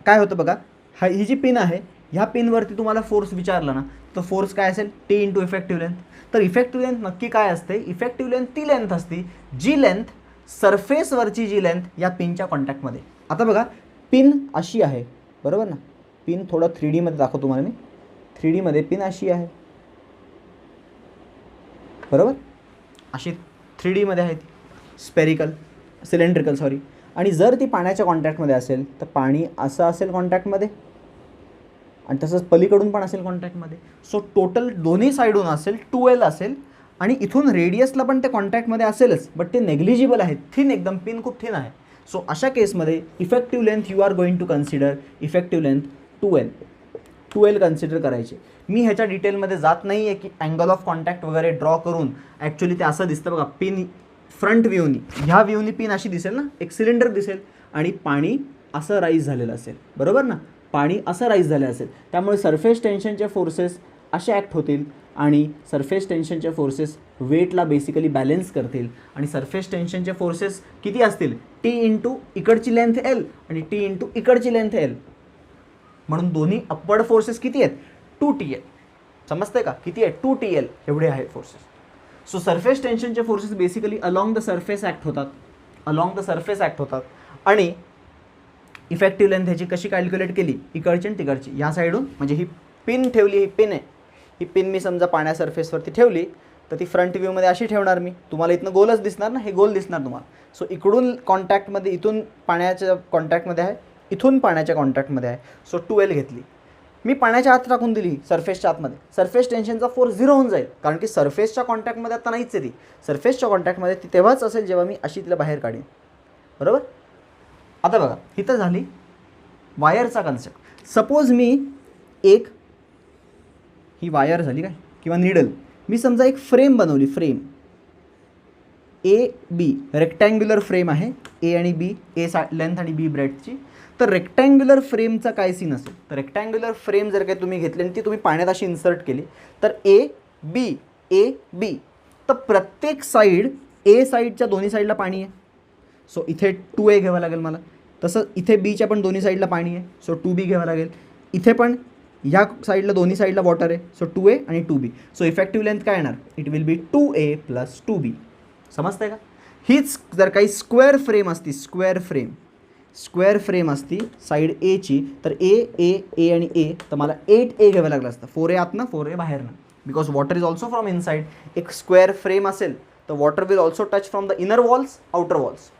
काय होतं बघा, ही जी पिन आहे, ह्या पिनवरती तुम्हाला फोर्स विचारला ना, तर फोर्स काय असेल, टी इंटू इफेक्टिव्ह लेंथ. तर इफेक्टिव्ह लेंथ नक्की काय असते, इफेक्टिव्ह लेंथ ती लेंथ असते जी लेंथ सरफेसवरची जी लेंथ या पिनच्या कॉन्टॅक्टमध्ये. आता बघा पिन अशी आहे, बरोबर ना, पिन थोडं 3D मध्ये दाखवतो तुम्हाला मी. 3D मध्ये पिन अशी आहे, बरोबर, अशी 3D मध्ये आहे ती, स्पेरिकल सिलेंड्रिकल सॉरी. आणि जर ती पाण्याच्या कॉन्टॅक्टमध्ये असेल तर पाणी असं असेल कॉन्टॅक्टमध्ये, आणि तसंच पलीकडून पण असेल कॉन्टॅक्टमध्ये. सो टोटल दोन्ही साईडून असेल 2L असेल, आणि इथून रेडियसला पण ते कॉन्टॅक्टमध्ये असेलच, बट ते नेग्लिजिबल आहे, थिन एकदम, पिन खूप थिन आहे. सो अशा केसमध्ये effective length you are going to consider effective length 2L consider करायचे. मी ह्याच्या डिटेलमध्ये जात नाही आहे की अँगल ऑफ कॉन्टॅक्ट वगैरे ड्रॉ करून. ॲक्च्युली ते असं दिसतं बघा, पिन फ्रंट व्ह्यूनी, ह्या व्ह्यूनी पिन अशी दिसेल ना, एक सिलेंडर दिसेल आणि पाणी असं राईज झालेलं असेल, बरोबर ना, पाणी असं राईज झालेलं असेल. त्यामुळे सरफेस टेन्शनचे फोर्सेस असे ॲक्ट होतील आणि सरफेस टेन्शनचे फोर्सेस वेटला बेसिकली बॅलेन्स करतील. आणि सरफेस टेन्शनचे फोर्सेस किती असतील, टी इंटू इकडची लेंथ एल आणि टी इंटू इकडची लेंथ एल. म्हणून दोन्ही अपवर्ड फोर्सेस किती आहेत, 2TL. समजतंय का, किती आहे, 2TL एवढे आहेत फोर्सेस. सो सरफेस टेन्शनचे forces basically along the surface act होतात, अलॉंग द सरफेस ॲक्ट होतात. आणि इफेक्टिव्ह लेंथ ह्याची कशी कॅल्क्युलेट केली, इकडची आणि तिकडची, या साईडून. म्हणजे ही पिन ठेवली, ही पिन आहे, ही पिन मी समजा पाण्या सरफेसवरती ठेवली तर ती फ्रंट व्ह्यूमध्ये अशी ठेवणार मी. तुम्हाला इथनं गोलच दिसणार ना, हे गोल दिसणार तुम्हाला. सो इकडून कॉन्टॅक्टमध्ये, इथून पाण्याच्या कॉन्टॅक्टमध्ये आहे, इथून पाण्याच्या कॉन्टॅक्टमध्ये आहे. सो 2L घेतली मी, पाण्याच्या आत टाकून दिली, सरफेसच्या आतमध्ये. सरफेस टेन्शनचा फोर्स 0 होऊन जाईल, कारण की सरफेसच्या कॉन्टॅक्टमध्ये आता नाहीच आहे ती. सरफेसच्या कॉन्टॅक्टमध्ये ती तेव्हाच असेल जेव्हा मी अशी तिला बाहेर काढीन, बरोबर. आता बघा, इथं झाली वायरचा कन्सेप्ट. सपोज मी एक, ही वायर झाली काय, किंवा निडल, मी समजा एक फ्रेम बनवली, फ्रेम AB, रेक्टँग्युलर फ्रेम आहे, ए आणि बी, ए लेंथ आणि बी ब्रेडची. तर रेक्टँग्युलर फ्रेमचा काय सीन असेल, तर रेक्टँग्युलर फ्रेम जर काही तुम्ही घेतली आणि ती तुम्ही पाण्यात अशी इन्सर्ट केली, तर AB, तर प्रत्येक साईड, ए साईडच्या दोन्ही साईडला पाणी आहे, सो इथे 2A घ्यावं लागेल मला. तसं इथे बीच्या पण दोन्ही साईडला पाणी आहे, सो 2B घ्यावं लागेल. इथे पण ह्या साईडला, दोन्ही साईडला वॉटर आहे, सो 2A आणि 2B. सो इफेक्टिव्ह लेंथ काय येणार, it will be 2A plus 2B. समजतंय का. हीच जर काही स्क्वेअर फ्रेम असती, स्क्वेअर फ्रेम असती साईड एची, तर ए आणि ए, तर मला 8A घ्यावं लागलं असतं. 4A आतनं, 4A बाहेरनं, because water is also from inside. एक स्क्वेअर फ्रेम असेल तर water will also touch from the inner walls, outer walls.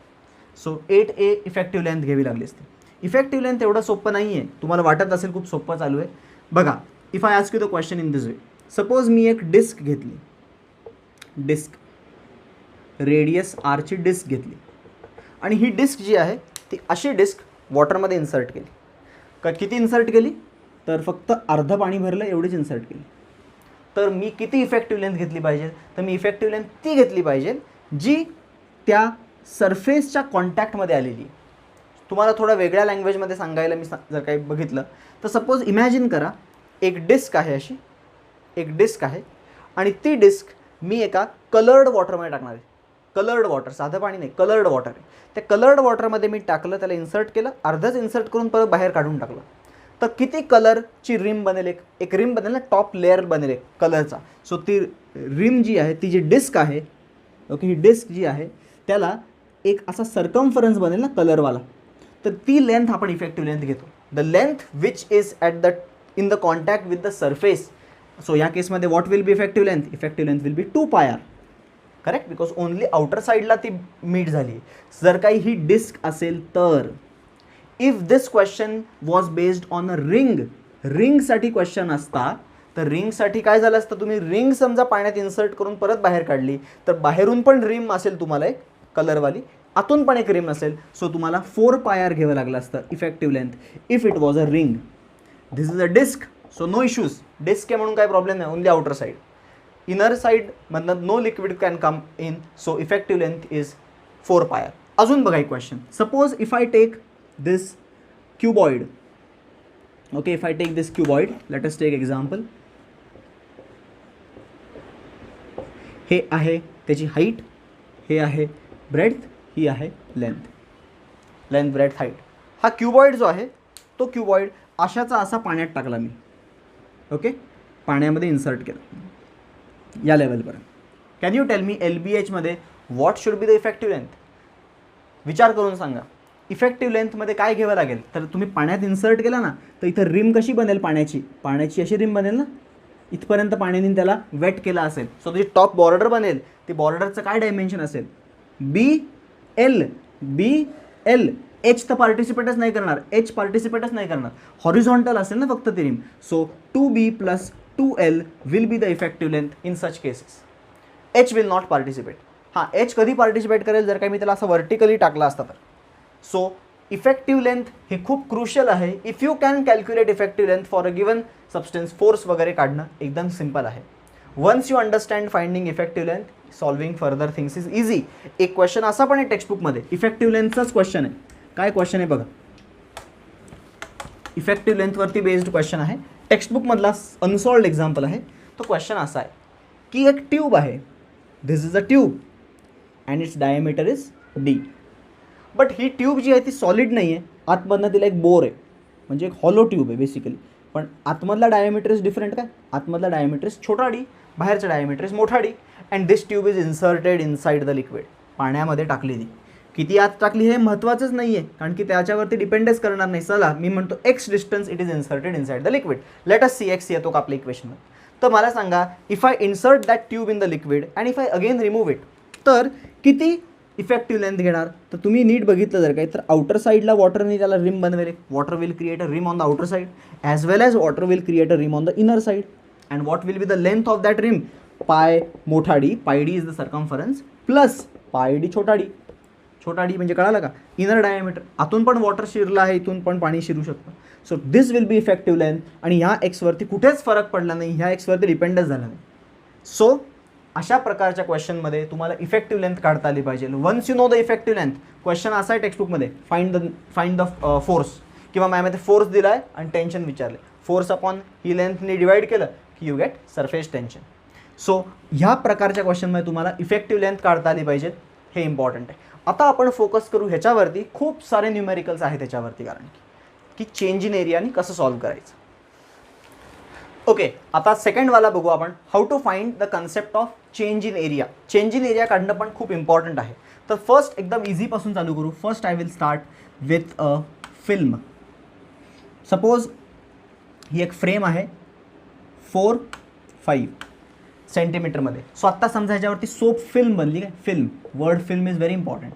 So 8A effective length घ्यावी लागली असते. इफेक्टिव्ह लेंथ एवढं सोपं नाही आहे, तुम्हाला वाटत असेल खूप सोपं चालू आहे. बघा, if I ask you the question in this way, suppose मी एक डिस्क घेतली, डिस्क रेडियस आरची डिस्क घेतली, आणि ही डिस्क जी आहे ती अशी डिस्क वॉटरमध्ये इन्सर्ट केली. किती इन्सर्ट केली, तर फक्त अर्ध पाणी भरलं एवढीच इन्सर्ट केली. तर मी किती इफेक्टिव्ह लेंथ घेतली पाहिजे, तर मी इफेक्टिव्ह लेंथ ती घेतली पाहिजे जी त्या सरफेसच्या कॉन्टॅक्टमध्ये आलेली. तुम्हाला थोडं वेगळ्या लँग्वेजमध्ये सांगायला मी जर काही बघितलं तर सपोज इमॅजिन करा, एक डिस्क आहे, अशी एक डिस्क आहे, आणि ती डिस्क मी एका कलर्ड वॉटरमध्ये टाकणार आहे. कलर्ड वॉटर, साधं पाणी नाही, कलर्ड वॉटर आहे. त्या कलर्ड वॉटरमध्ये मी टाकलं, त्याला इन्सर्ट केलं, अर्धच इन्सर्ट करून परत बाहेर काढून टाकलं, तर किती कलरची रिम बनेल, एक रिम बनेल ना, टॉप लेअर बनेल एक कलरचा. सो ती रिम जी आहे, ती जी डिस्क आहे, ओके, ही डिस्क जी आहे त्याला एक असा सर्कम्फरन्स बनेल ना कलरवाला, तर ती लेंथ आपण इफेक्टिव्ह लेंथ घेतो. The length which is at the in the contact with the surface. So या केसमध्ये what will B effective length, effective length will be 2πr. Correct, because only outer साईडला ती मीट झाली. जर काही ही disc असेल तर, if this question was based on a रिंगसाठी क्वेश्चन असता, तर रिंगसाठी काय झालं असतं, तुम्ही रिंग समजा पाण्यात इन्सर्ट करून परत बाहेर काढली, तर बाहेरून पण रिम असेल तुम्हाला एक कलरवाली, आतून पण एक रिम असेल, सो तुम्हाला 4πr घ्यावं लागलं असतं effective length if it was a ring. This is a disc, so no issues, disc आहे म्हणून काय प्रॉब्लेम नाही, only outer side. Inner side मधनं no liquid can come in, so effective length is 4 pi. अजून बघा एक question. Suppose if I take this cuboid, okay, if I take this cuboid, let us take example. हे आहे त्याची height, हे आहे breadth, ही आहे लेंथ. Length, breadth, height. हा क्युबॉइड जो आहे तो क्युबॉइड अशाचा असा पाण्यात टाकला मी, ओके, पाण्यामध्ये इन्सर्ट केला या लेवलपर्यंत. Can you tell me LBH मध्ये what should be the effective length? विचार करून सांगा. इफेक्टिव्ह लेंथमध्ये काय घ्यावं लागेल? तर तुम्ही पाण्यात इन्सर्ट केला ना, तर इथं रिम कशी बनेल पाण्याची? पाण्याची अशी रिम बनेल ना, इथपर्यंत पाण्याने त्याला वेट केला असेल. सो त्याची टॉप बॉर्डर बनेल. ती बॉर्डरचं काय डायमेन्शन असेल? BL. BL. H तर पार्टिसिपेटच नाही करणार, H पार्टिसिपेटच नाही करणार, हॉरिझॉन्टल असेल ना फक्त ती rim. So 2B + 2L will be the effective length in such cases. H will not participate. हां, H कधी पार्टिसिपेट करेल? जर काही मी त्याला असं व्हर्टिकली टाकला असता तर. सो इफेक्टिव्ह लेंथ हे खूप क्रुशियल आहे. If you can calculate effective length for a given substance, force वगैरे काढणं एकदम सिम्पल आहे. Once you understand finding effective length, solving further things is easy. एक क्वेश्चन असा पण आहे टेक्स्टबुकमध्ये, इफेक्टिव्ह लेंथचाच क्वेश्चन आहे. काय क्वेश्चन आहे बघा, इफेक्टिव्ह लेंथवरती बेस्ड क्वेश्चन आहे. टेक्स्टबुकमधला अनसॉल्व्ड एक्झाम्पल आहे. तो क्वेश्चन असा आहे की एक ट्यूब आहे, this is a tube and its diameter is D. But ही ट्यूब जी आहे ती सॉलिड नाही आहे, आतमधनं तिला एक बोर आहे, म्हणजे एक हॉलो ट्यूब आहे बेसिकली. पण आतमधला डायमीटर इज डिफरंट. काय? आतमधला डायमीटर इज छोटा D, बाहेरचा डायमीटर इज मोठा D. And this tube is inserted inside the liquid. पाण्यामध्ये टाकली ती. किती आत टाकली हे महत्त्वाचंच नाही आहे, कारण की त्याच्यावरती डिपेंडच करणार नाही. चला मी म्हणतो X distance it is inserted inside the liquid. Let us see X येतो का आपल्या इक्वेशनमध्ये. तर मला सांगा, if I insert that tube in the liquid and if I again remove it, तर किती इफेक्टिव्ह लेंथ घेणार? तर तुम्ही नीट बघितलं जर काही, तर आउटर साईडला वॉटरने त्याला रिम बनवेल. Water will create a rim on the outer side as well as water will create a rim on the inner side. And what will be the length of that rim? Pi मोठा D, pi D is the circumference, plus pi D छोटा D. छोटा D म्हणजे कळालं का? Inner diameter. आतून पण water शिरलं आहे, इथून पण पाणी शिरू शकतं. So this will be effective length. आणि ह्या Xवरती कुठेच फरक पडला नाही, ह्या Xवरती डिपेंडच झाला नाही. सो अशा प्रकारच्या क्वेश्चनमध्ये तुम्हाला इफेक्टिव्ह लेंथ काढता आली पाहिजे. Once you know the effective length, question असा आहे टेक्स्टबुकमध्ये, फाइंड द फोर्स, किंवा मॅममध्ये फोर्स दिला आहे आणि टेन्शन विचारले, फोर्स अपॉन ही लेंथने डिवाइड केलं की you get surface tension. So ह्या प्रकारच्या क्वेश्चनमध्ये तुम्हाला इफेक्टिव्ह लेंथ काढता आली पाहिजेत, हे इम्पॉर्टंट आहे. आता आपण फोकस करू ह्याच्यावरती. खूप सारे न्यूमेरिकल्स आहेत त्याच्यावरती, कारण की चेंज इन एरियाने कसं सॉल्व्ह करायचं. ओके, आता सेकंडवाला बघू आपण, how to find the concept of change in area. Change in area काढणं पण खूप इम्पॉर्टंट आहे. तर फर्स्ट एकदम इझीपासून चालू करू. First I will start with a film. Suppose ही एक फ्रेम आहे 4-5 सेंटीमीटरमध्ये. सो आत्ता समजा ह्याच्यावरती सोप फिल्म बनली. काय? Film, word film is very important.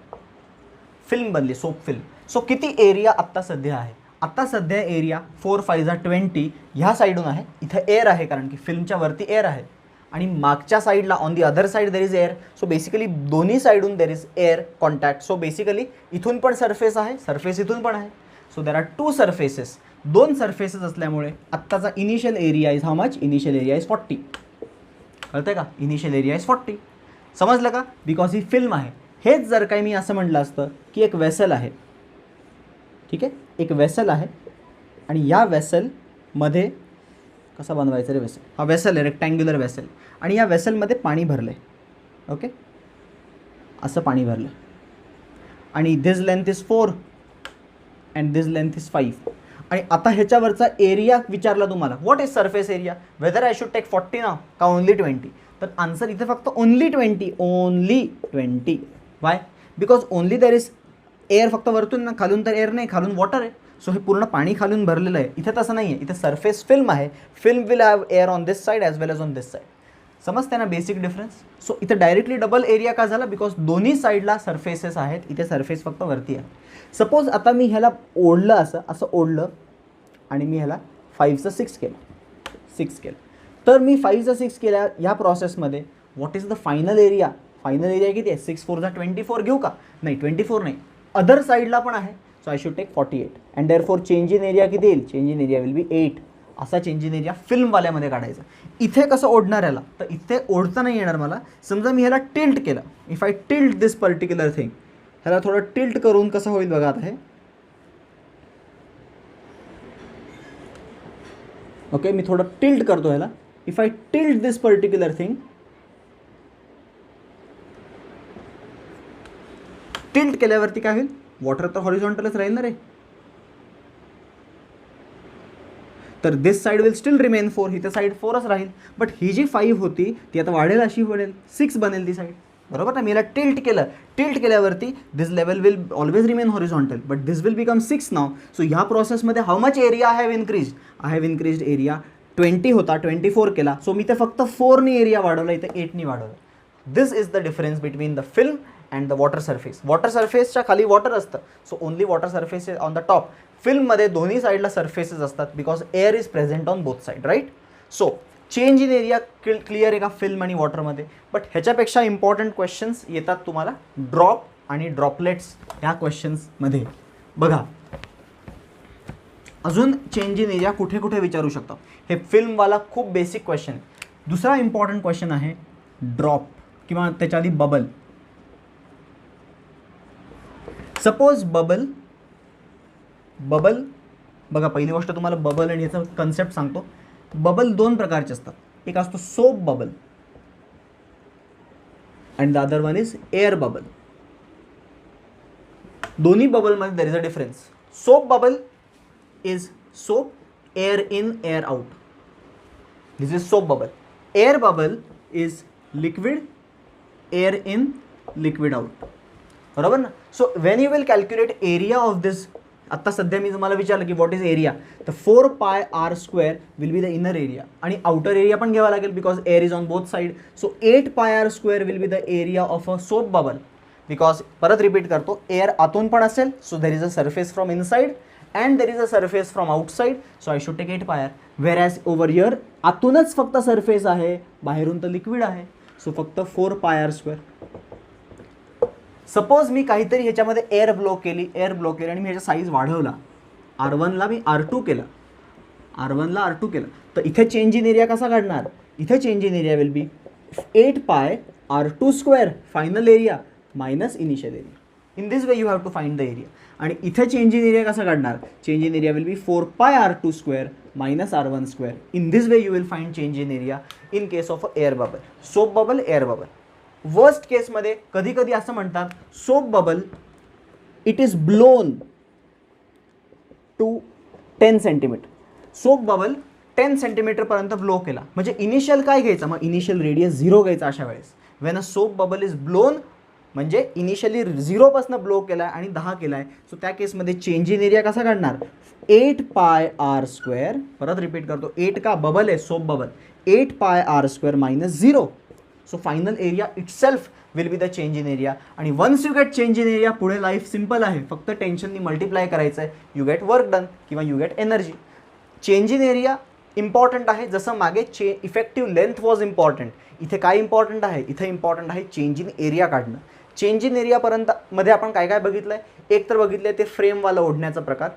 Film बनली, सोप फिल्म. सो किती एरिया आत्ता सध्या आहे? आत्ता सध्या एरिया 4-5 20 ह्या साईडून आहे. इथं एअर आहे, कारण की फिल्मच्या वरती एअर आहे. आणि मागच्या साईडला on the other side there is air. So basically दोन्ही साईडून there is air contact. So basically इथून पण सरफेस आहे, सरफेस इथून पण आहे. So there are 2 surfaces. 2 surfaces असल्यामुळे आत्ताचा initial area is how much? Initial area is 40. कळतंय का? Initial area is 40. समजलं का? बिकॉज ही फिल्म आहे. हेच जर काही मी असं म्हटलं असतं की एक वेसल आहे, ठीक आहे, एक वेसल आहे, आणि या वेसलमध्ये कसा बनवायचं रे वेसल? हा वेसल आहे, रेक्टँग्युलर वेसल, आणि या वेसलमध्ये पाणी भरलं आहे. ओके, असं पाणी भरलं, आणि this length is 4 and this length is 5. आणि आता ह्याच्यावरचा एरिया विचारला तुम्हाला, what is surface area, whether I should take 40 now का ओनली 20? तर आन्सर इथे फक्त only 20, only 20. Why? Because only there is air. फक्त वरतून ना, खालून तर एअर नाही, खालून वॉटर आहे. सो हे पूर्ण पाणी खालून भरलेलं आहे. इथे तसं नाही आहे, इथे सरफेस फिल्म आहे. Film will have air on this side as well as on this side. समजते ना बेसिक डिफरन्स? सो इथे डायरेक्टली डबल एरिया का झाला? बिकॉज दोन्ही साईडला सरफेसेस आहेत, इथे सरफेस फक्त वरती आहे. सपोज आता मी ह्याला ओढलं, असं ओढलं, आणि मी ह्याला 5चं 6 केलं, 6 केलं. तर मी 5चं 6 केल्या ह्या प्रोसेसमध्ये what is the final area? Final area किती आहे? 6 4 24 घेऊ का? नाही, 24 नाही, अदर साईडला पण आहे. So I should take 48. And therefore change in area किती येईल? Change in area will be 8. असा चेंज इन एरिया फिल्मवाल्यामध्ये काढायचा. इथे कसं ओढणार याला, तर इथे ओढता नाही येणार मला. समजा मी ह्याला टिल्ट केलं, if I tilt this particular thing, ह्याला थोडं टिल्ट करून कसं होईल बघा आता हे. ओके, मी थोडं टिल्ट करतो ह्याला. If I tilt this particular thing, tilt केल्यावरती काय होईल, वॉटर तर हॉरिझॉन्टलच राहील ना रे. तर दिस साईड विल स्टील रिमेन 4, ही तर साईड 4च राहील. बट ही जी 5 होती ती आता वाढेल, अशी बनेल 6 बनेल ती साईड, बरोबर ना. मी याला टिल्ट केलं, टिल्ट केल्यावरती this level will always remain horizontal, but this will become 6 now. So ह्या प्रोसेसमध्ये how much area I have increase, I have increased area. 20 होता 24 केला, सो मी ते फक्त 4नी एरिया वाढवला, इथे 8नी वाढवलं. This is the difference between the film and the water surface. Water सरफेसच्या खाली वॉटर असतं, so only water surface is on the top. फिल्ममध्ये दोन्ही साईडला सरफेसेस असतात because air is present on both side, right. So change in area clear आहे का film आणि वॉटरमध्ये. बट ह्याच्यापेक्षा इम्पॉर्टंट क्वेश्चन्स येतात तुम्हाला ड्रॉप आणि ड्रॉपलेट्स ह्या क्वेश्चन्समध्ये. बघा अजून चेंज इन एरिया कुठे कुठे विचारू शकतो, हे फिल्मवाला खूप बेसिक क्वेश्चन आहे. दुसरा इम्पॉर्टंट क्वेश्चन आहे ड्रॉप किंवा त्याच्या आधी बबल. सपोज बबल बघा, पहिली गोष्ट तुम्हाला बबल आणि याचा कन्सेप्ट सांगतो. बबल 2 प्रकारचे असतात, एक असतो soap bubble and the other one is air bubble. दोन्ही बबलमध्ये there is a difference. Soap bubble is soap, air in air out, this is soap bubble. Air bubble is liquid, air in liquid out, बरोबर ना. So when you will calculate area of this, आत्ता सध्या मी तुम्हाला विचारलं की what is area, तर 4πr² will be the inner area आणि outer area पण घ्यावा लागेल because air is on both side. So 8πr² will be the area of a soap bubble because, परत रिपीट करतो, एअर आतून पण असेल, so there is a surface from inside and there is a surface from outside, so I should take 8πr. Whereas over here आतूनच फक्त surface आहे, बाहेरून तर लिक्विड आहे, सो फक्त 4πr². सपोज मी काहीतरी ह्याच्यामध्ये एअर ब्लो केली आणि मी ह्याचा साईज वाढवला, R1ला मी R2 केला, तर इथे चेंज इन एरिया कसा काढणार, इथे change in area will be 8πr² final area minus initial area. In this way you have to find the area. आणि इथे चेंज इन एरिया कसा काढणार, change in area will be 4πr² minus R1². In this way you will find change in area in case of air bubble, soap bubble, air bubble. Worst केसमध्ये कधी कधी असं म्हणतात soap bubble it is blown to 10 centimetre. Soap bubble 10 सेंटीमीटरपर्यंत blow केला म्हणजे initial काय घ्यायचं, मग इनिशियल रेडियस 0 घ्यायचा अशा वेळेस. When a soap bubble is blown म्हणजे इनिशियली 0पासून ब्लो केला आणि 10 केला आहे, सो त्या केसमध्ये चेंज इन एरिया कसा काढणार, 8πr². परत रिपीट करतो, 8 का बबल आहे soap bubble, 8πr² minus 0. So final area itself will be the change in area. आणि once you get change in area, पुढे लाईफ सिम्पल आहे, फक्त टेन्शननी मल्टिप्लाय करायचं आहे, यू गेट वर्क डन किंवा you get energy. Change in area important आहे, जसं मागे इफेक्टिव्ह लेंथ वॉज इम्पॉर्टंट, इथे काय इम्पॉर्टंट आहे, इथे इम्पॉर्टंट आहे चेंज इन एरिया काढणं. चेंज इन एरियापर्यंत मध्ये आपण काय काय बघितलं आहे, एक तर बघितलं आहे ते फ्रेमवाला ओढण्याचा प्रकार,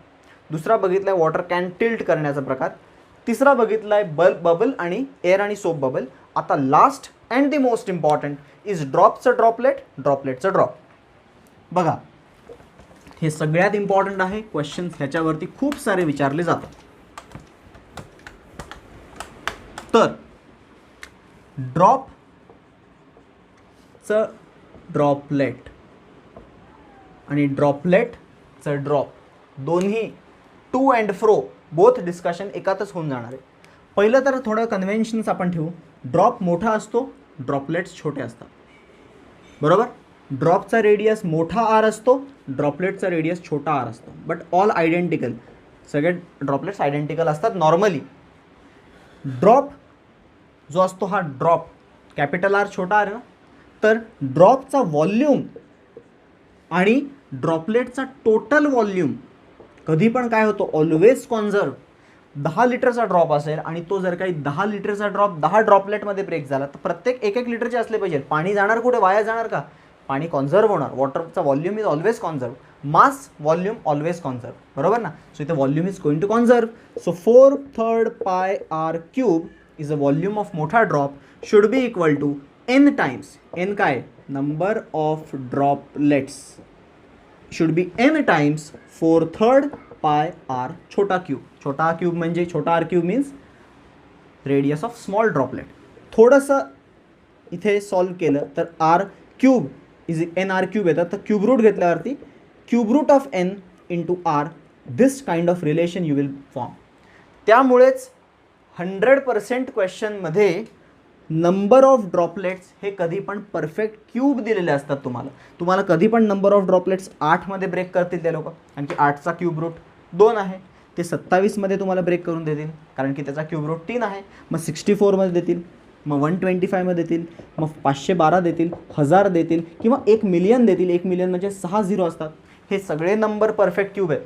दुसरा बघितला आहे वॉटर कॅन टिल्ट करण्याचा प्रकार, तिसरा बघितला आहे बबल आणि एअर आणि सोप बबल. आता last and the most important is ड्रॉपचं ड्रॉपलेट, ड्रॉपलेटचं ड्रॉप. बघा हे सगळ्यात इम्पॉर्टंट आहे, क्वेश्चन्स ह्याच्यावरती खूप सारे विचारले जातात. तर ड्रॉपचं ड्रॉपलेट आणि ड्रॉपलेटचं ड्रॉप दोन्ही to and fro both discussion एकातच होऊन जाणार आहे. पहिलं तर थोडं कन्व्हेन्शन्स आपण ठेवू. ड्रॉप मोठा असतो, ड्रॉपलेट्स छोटे असतात, बरोबर. ड्रॉपचा रेडियस मोठा आर असतो, ड्रॉपलेटचा रेडियस छोटा आर असतो, बट ऑल आयडेंटिकल, सगळे ड्रॉपलेट्स आयडेंटिकल असतात नॉर्मली. ड्रॉप जो असतो हा ड्रॉप कॅपिटल आर छोटा आर ना, तर ड्रॉपचा व्हॉल्यूम आणि ड्रॉपलेटचा टोटल व्हॉल्यूम कधी पण काय होतो, ऑलवेज कॉन्झर्व. 10 लिटरचा ड्रॉप असेल आणि तो जर काही 10 लिटरचा ड्रॉप 10 ड्रॉपलेटमध्ये ब्रेक झाला तर प्रत्येक 1-1 लिटरचे असले पाहिजे. पाणी जाणार कुठे, वाया जाणार का, पाणी कॉन्झर्व होणार. वॉटरचा volume is always conserve. Mass volume always conserve, बरोबर ना. सो इथे volume is going to conserve. So 4/3 pi R cube is a volume of मोठा drop should be equal to N times, N काय, number of droplets should be N times 4/3 pi R छोटा cube. छोटा cube म्हणजे छोटा R cube means radius of small droplet. थोडंसं इथे solve केलं तर R cube is N R cube येतात, तर क्यूब रूट घेतल्यावरती cube root of N into R, this kind of relation you will form. त्यामुळेच 100% क्वेश्चनमध्ये नंबर ऑफ ड्रॉपलेट्स हे कधी पण परफेक्ट क्यूब दिलेले असतात. तुम्हाला कधी पण नंबर ऑफ ड्रॉपलेट्स 8मध्ये ब्रेक करतील ते लोक, कारण की 8चा क्यूब रूट 2 आहे. ते 27मध्ये तुम्हाला ब्रेक करून देतील कारण की त्याचा क्यूब रूट 3 आहे. मग 64मध्ये देतील, मग 125मध्ये देतील, मग 512 देतील, 1000 देतील किंवा 1,000,000 देतील. 1,000,000 म्हणजे 6 झिरो असतात. हे सगळे नंबर परफेक्ट क्यूब आहेत.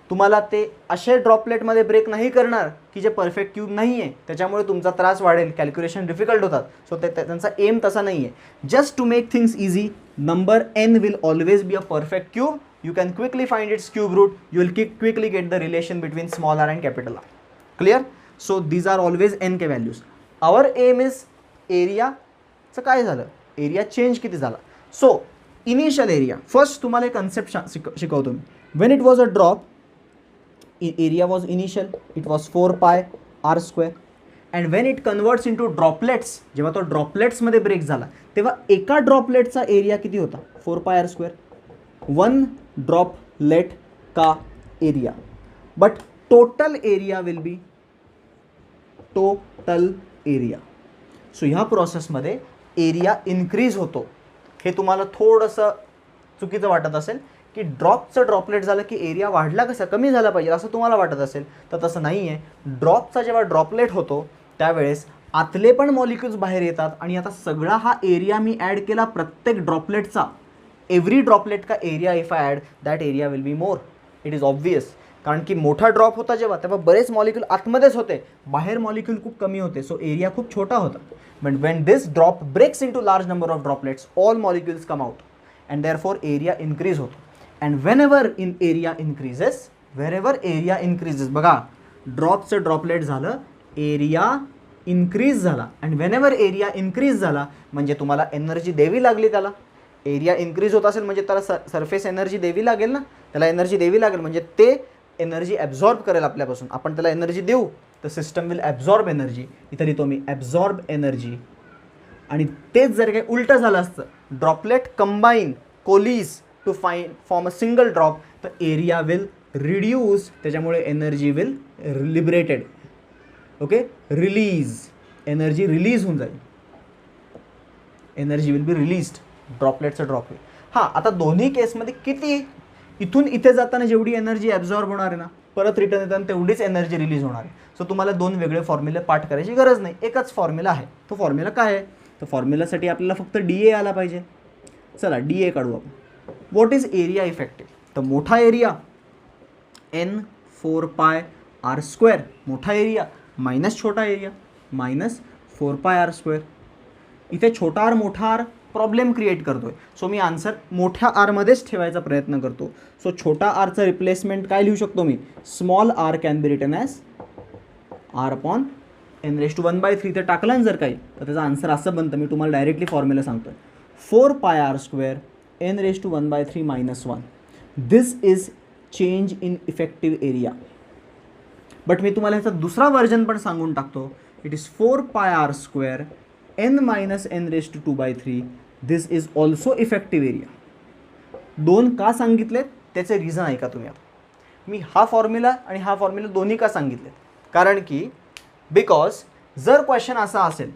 तुम्हाला ते असे ड्रॉपलेटमध्ये ब्रेक नाही करणार की जे परफेक्ट क्यूब नाही आहे, त्याच्यामुळे तुमचा त्रास वाढेल, कॅल्क्युलेशन डिफिकल्ट होतात. सो त्यांचा एम तसा नाही आहे. Just to make things easy, number N will always be a perfect cube. You can quickly find its cube root. You will quickly get the relation between small r and capital R. Clear? So these are always n K values. Our aim is area. चं काय झालं? Area change किती झाला? So initial area. First तुम्हाला एक concept शिकवतो मी. When it was a drop, area was initial. It was 4 pi r square. And when it converts into droplets, जेव्हा तो droplets मध्ये ब्रेक झाला, तेव्हा एका ड्रॉपलेटचा एरिया किती होता? 4 pi r square. 1 ड्रॉपलेट का area, but total area will B total area. So ह्या प्रोसेसमध्ये एरिया इन्क्रीज होतो. हे तुम्हाला थोडंसं चुकीचं वाटत असेल की ड्रॉपचं ड्रॉपलेट झालं की एरिया वाढला कसा, कमी झाला पाहिजे असं तुम्हाला वाटत असेल, तर तसं नाही आहे. ड्रॉपचा जेव्हा ड्रॉपलेट होतो त्यावेळेस आतले पण मॉलिक्युल्स बाहेर येतात आणि आता सगळा हा एरिया मी ॲड केला प्रत्येक ड्रॉपलेटचा. एव्हरी ड्रॉपलेट का area if I add that area will be more. It is obvious, कारण की मोठा ड्रॉप होता जेव्हा तेव्हा बरेच मॉलिक्यूल आतमध्येच होते, बाहेर मॉलिक्यूल खूप कमी होते. सो एरिया खूप छोटा होता. But when this drop breaks into large number of droplets, all molecules come out and therefore area increase होतो. And whenever in area increases, wherever area increases, बघा ड्रॉपचं droplet झालं, area increase झाला. And whenever area increase झाला म्हणजे तुम्हाला energy द्यावी लागली. त्याला एरिया इन्क्रीज होत असेल म्हणजे त्याला सरफेस एनर्जी द्यावी लागेल ना, त्याला एनर्जी द्यावी लागेल म्हणजे ते एनर्जी ॲब्झॉर्ब करेल आपल्यापासून. आपण त्याला एनर्जी देऊ तर सिस्टम विल ॲब्झॉर्ब एनर्जी. इथं लिहितो मी ॲब्झॉर्ब एनर्जी. आणि तेच जर काही उलटं झालं असतं, droplet combine coalesce to form a single drop, तर एरिया विल रिड्यूस, त्याच्यामुळे energy will liberated. Okay, release, energy release होऊन जाईल, एनर्जी विल बी रिलीज्ड. ड्रॉपलेटचं ड्रॉप होईल. हां, आता दोन्ही केसमध्ये किती, इथून इथे जाताना जेवढी एनर्जी ॲब्झॉर्ब होणार आहे ना, परत रिटर्न येताना तेवढीच एनर्जी रिलीज होणार आहे. सो तुम्हाला दोन वेगळे फॉर्म्युले पाठ करायची गरज नाही, एकच फॉर्म्युला आहे. तो फॉर्म्युला काय आहे? तर फॉर्म्युलासाठी आपल्याला फक्त DA आला पाहिजे. चला DA काढू आपण. What is area effective? तर मोठा area N 4 pi r square, मोठा एरिया मायनस छोटा area minus 4 pi r square. इथे छोटा आर मोठा आर प्रॉब्लेम क्रिएट करतोय. सो मी आन्सर मोठ्या आरमध्येच ठेवायचा प्रयत्न करतो. सो छोटा आरचं रिप्लेसमेंट काय लिहू शकतो मी? Small r can be written as r upon n⁻⁴ ते टाकलं जर काही, तर त्याचा आन्सर असं बनतं. मी तुम्हाला डायरेक्टली फॉर्म्युला सांगतोय. 4 pi r square n⁻⁴ - 1. This is change in effective area. But मी तुम्हाला ह्याचा दुसरा व्हर्जन पण सांगून टाकतो. It is 4 pi r square n - n⁻⁴. This is also effective area. दोन का सांगितलेत त्याचे रिझन ऐका तुम्ही. आता मी हा फॉर्म्युला आणि हा फॉर्म्युला दोन्ही का सांगितलेत? कारण की बिकॉज जर क्वेश्चन असा असेल,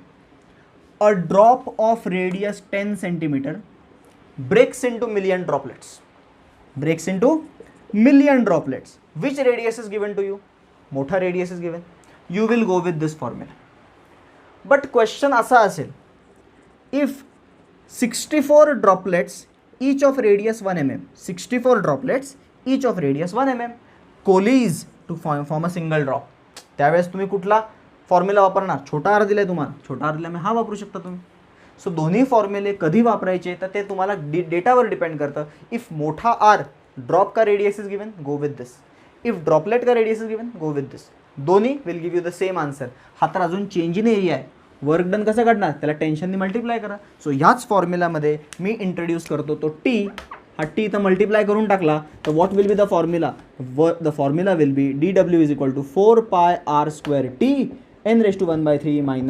a drop of radius 10 centimetre breaks into million droplets, breaks into million droplets, which radius is given to you? मोठा radius is given. You will go with this formula. But question असा असेल, if 64 droplets each of radius 1 mm, 64 droplets each of radius 1 mm collides to form a single drop, त्यावेळेस तुम्ही कुठला formula वापरणार? छोटा R दिलाय तुम्हाला, छोटा आर दिल्यामुळे हा वापरू शकता तुम्ही. सो दोन्ही फॉर्म्युले कधी वापरायचे तर ते तुम्हाला डेटावर डिपेंड करतं. इफ मोठा आर ड्रॉप का radius is given, go with this. If droplet का radius is given, go with this. दोन्ही will give you the same answer. हा तर अजून चेंज इन एरिया आहे. वर्क डन कसं काढणार, त्याला टेन्शनने मल्टिप्लाय करा. सो ह्याच फॉर्म्युलामध्ये मी इंट्रोड्यूस करतो तो टी. हा टी इथं मल्टिप्लाय करून टाकला तर what will be the formula, the formula will be dw is equal to 4πr²t n⁻⁴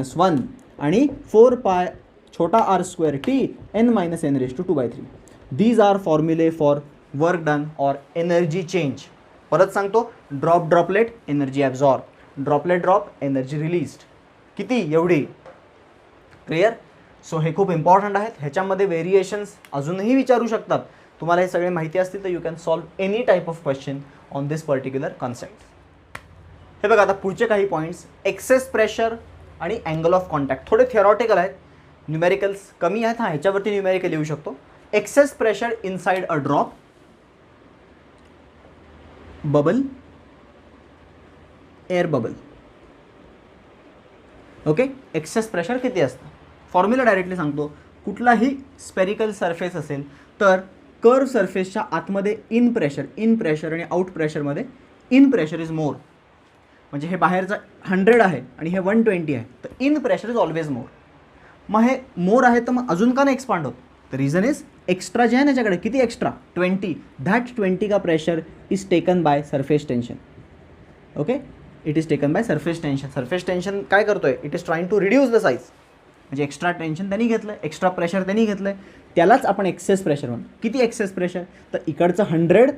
- 1 आणि 4π छोटा r²t n-n⁻²3. दीज आर फॉर्म्युले फॉर वर्क डन और एनर्जी चेंज. परत सांगतो, drop droplet energy absorb, droplet drop energy released. किती, एवढी. Clear. So हे खूप इम्पॉर्टंट आहेत. ह्याच्यामध्ये व्हेरिएशन्स अजूनही विचारू शकतात. तुम्हाला हे सगळे माहिती असतील तर you can solve any type of question on this particular concept. हे बघा आता पुढचे काही पॉईंट्स, एक्सेस प्रेशर आणि अँगल ऑफ कॉन्टॅक्ट थोडे थिअरॉटिकल आहेत, न्यूमेरिकल्स कमी आहेत. हां, ह्याच्यावरती न्यूमेरिकल येऊ शकतो. Excess pressure inside a drop, bubble, air bubble. Okay, excess pressure किती असतं, फॉर्म्युला डायरेक्टली सांगतो. कुठलाही स्पेरिकल सरफेस असेल तर कर्व सरफेसच्या आतमध्ये इन प्रेशर आणि आउट प्रेशरमध्ये इन प्रेशर इज मोर. म्हणजे हे बाहेरचं 100 आहे आणि हे 120 आहे, तर in pressure is always more. मग हे मोर आहे तर मग अजून का नाही एक्सपांड होत, तर रिझन इज एक्स्ट्रा जे आहे ना याच्याकडे, किती एक्स्ट्रा, 20. दॅट 20 का pressure is taken by surface tension. Okay, it is taken by surface tension. Surface tension काय करतोय, it is trying to reduce the size. म्हणजे एक्स्ट्रा टेन्शन त्यांनी घेतलं, एक्स्ट्रा प्रेशर त्यांनी घेतलं, त्यालाच आपण एक्सेस प्रेशर म्हणतो. किती एक्सेस प्रेशर, तर इकडचं 100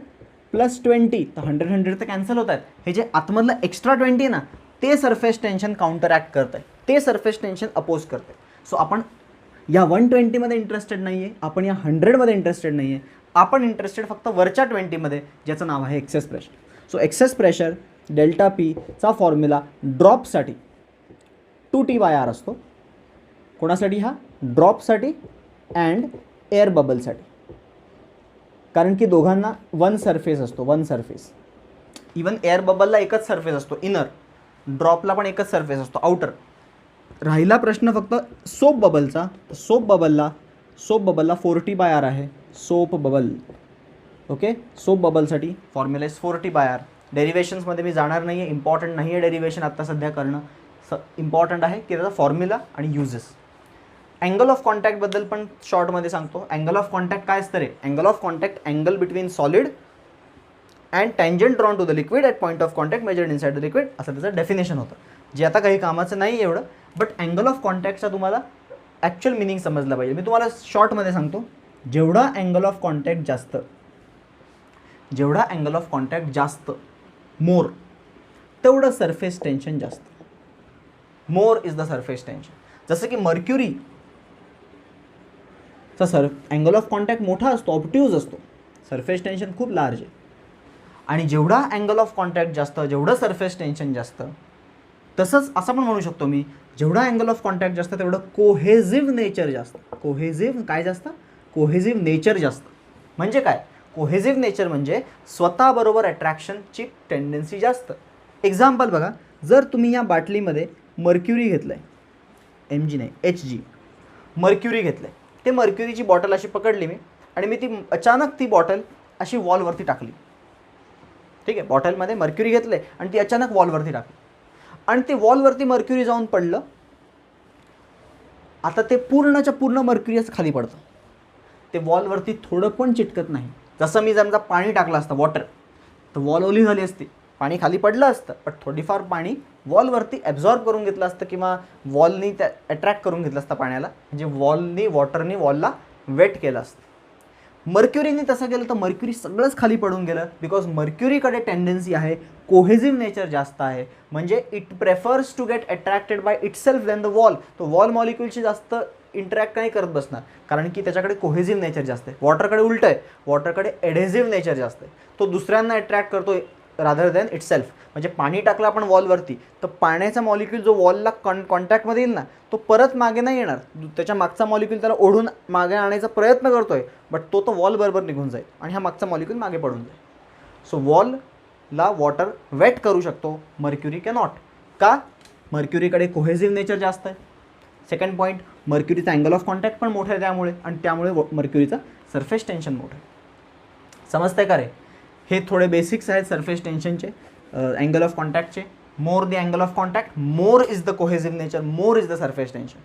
+ 20, तर 100 तर कॅन्सल होत आहेत. हे जे आतमधलं एक्स्ट्रा 20 ना, ते सरफेस टेन्शन काउंटरॅक्ट करत आहे, ते सरफेस टेन्शन अपोज करते. सो आपण या 120मध्ये इंटरेस्टेड नाही आहे, आपण या 100मध्ये इंटरेस्टेड नाही आहे, आपण इंटरेस्टेड फक्त वरच्या 20मध्ये, ज्याचं नाव आहे excess pressure. So excess pressure delta P चा फॉर्म्युला ड्रॉपसाठी 2T/R असतो. कोणासाठी, हा ड्रॉपसाठी अँड एअर बबलसाठी. कारण की दोघांना वन सरफेस असतो, वन सरफेस. इवन एअर बबलला एकच सरफेस असतो इनर, ड्रॉपला पण एकच सरफेस असतो आउटर. राहिला प्रश्न फक्त सोप बबलचा. सोप बबलला 4T/R आहे, सोप बबल. ओके, सोप बबलसाठी फॉर्म्युला इज 4T/R. डेरिवेशन्समध्ये मी जाणार नाही आहे, इम्पॉर्टंट नाही आहे डेरिवेशन आत्ता सध्या करणं. इम्पॉर्टंट आहे की त्याचा फॉर्म्युला आणि युजेस. अँगल ऑफ कॉन्टॅक्टबद्दल पण शॉर्टमध्ये सांगतो. अँगल ऑफ कॉन्टॅक्ट काय असतं रे, angle of contact angle between solid and tangent drawn to the liquid at point of contact measured inside the liquid, असं त्याचं डेफिनेशन होतं, जे आता काही कामाचं नाही एवढं. बट अँगल ऑफ कॉन्टॅक्टचा तुम्हाला ॲक्च्युअल मिनिंग समजला पाहिजे. मी तुम्हाला शॉर्टमध्ये सांगतो. जेवढा अँगल ऑफ कॉन्टॅक्ट जास्त, मोर, तेवढं सरफेस टेन्शन जास्त. मोर इज द सरफेस टेन्शन. जसं की मर्क्युरी चा अँगल ऑफ कॉन्टॅक्ट मोठा असतो, ऑब्ट्यूज असतो, सरफेस टेन्शन खूप लार्ज आहे. आणि जेवढा अँगल ऑफ कॉन्टॅक्ट जास्त, जेवढं सरफेस टेन्शन जास्त, तसंच असं पण म्हणू शकतो मी, जेवढा अँगल ऑफ कॉन्टॅक्ट जास्त तेवढं कोहेझिव्ह नेचर जास्त. कोहेझिव्ह नेचर जास्त. म्हणजे काय, कोहेझिव्ह नेचर म्हणजे स्वतःबरोबर अट्रॅक्शनची टेंडन्सी जास्त. एक्झाम्पल बघा, जर तुम्ही या बाटलीमध्ये मर्क्युरी घेतलं आहे, Mg नाही Hg, मर्क्युरी घेतलं आहे, ते मर्क्युरीची बॉटल अशी पकडली मी आणि मी अचानक ती बॉटल अशी वॉलवरती टाकली. ठीक आहे, बॉटलमध्ये मर्क्युरी घेतलं आहे आणि ती अचानक वॉलवरती टाकली आणि ते वॉलवरती मर्क्युरी जाऊन पडलं. आता ते पूर्णच्या पूर्ण मर्क्युरी असं खाली पडतं, ते वॉलवरती थोडं पण चिटकत नाही. जसं मी समजा पाणी टाकलं असतं, वॉटर, तर वॉल ओली झाली असती, पाणी खाली पडलं असतं, पण थोडीफार पाणी वॉलवरती ॲब्झॉर्ब करून घेतलं असतं किंवा वॉलनी त्या अट्रॅक्ट करून घेतलं असतं पाण्याला, म्हणजे वॉटरनी वॉलला वेट केलं असतं. मर्क्युरीने तसं केलं तर मर्क्युरी सगळंच खाली पडून गेलं. बिकॉज मर्क्युरीकडे टेंडन्सी आहे, कोहेझिव्ह नेचर जास्त आहे, म्हणजे it prefers to get attracted by itself than the wall. तो वॉल मॉलिक्युलशी जास्त इंटरॅक्ट नाही करत बसणार, कारण की त्याच्याकडे कोहेझिव्ह नेचर जास्त आहे. वॉटरकडे उलटं आहे, वॉटरकडे एडेझिव्ह नेचर जास्त आहे. तो दुसऱ्यांना अट्रॅक्ट करतो रादर दॅन इटसेल्फ. म्हणजे पाणी टाकलं आपण वॉलवरती तर पाण्याचा मॉलिक्यूल जो वॉलला कॉन्टॅक्टमध्ये येईल ना, तो परत मागे नाही येणार. त्याच्या मागचा मॉलिक्यूल त्याला ओढून मागे आणायचा प्रयत्न करतोय, बट तो वॉल बरोबर निघून जाईल आणि हा मागचा मॉलिक्यूल मागे पडून जाईल. सो वॉलला वॉटर वेट करू शकतो, मर्क्युरी कॅनॉट. का, मर्क्युरीकडे कोहेझिव्ह नेचर जास्त आहे. सेकंड पॉईंट, मर्क्युरीचा अँगल ऑफ कॉन्टॅक्ट पण मोठा आहे त्यामुळे, आणि त्यामुळे मर्क्युरीचा सरफेस टेन्शन मोठं आहे. समजतंय का रे? हे थोडे बेसिक्स आहेत सरफेस टेन्शनचे, अँगल ऑफ कॉन्टॅक्टचे. More the angle of contact, more is the cohesive nature, more is the surface tension.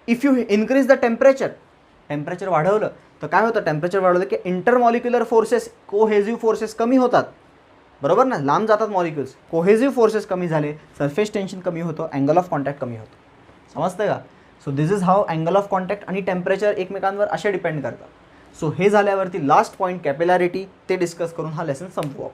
If you increase the temperature वाढवलं तर काय होतं? टेम्परेचर वाढवलं की इंटरमॉलिक्युलर फोर्सेस, कोहेसिव्ह फोर्सेस कमी होतात, बरोबर ना, लांब जातात मॉलिक्युल्स. कोहेसिव्ह फोर्सेस कमी झाले, सरफेस टेन्शन कमी होतं, अँगल ऑफ कॉन्टॅक्ट कमी होतं. समजतंय का? So this is how angle of contact आणि टेम्परेचर एकमेकांवर असे डिपेंड करतात. सो हे झाल्यावरती लास्ट पॉईंट कॅपिलॅरिटी, ते डिस्कस करून हा लेसन संपवू.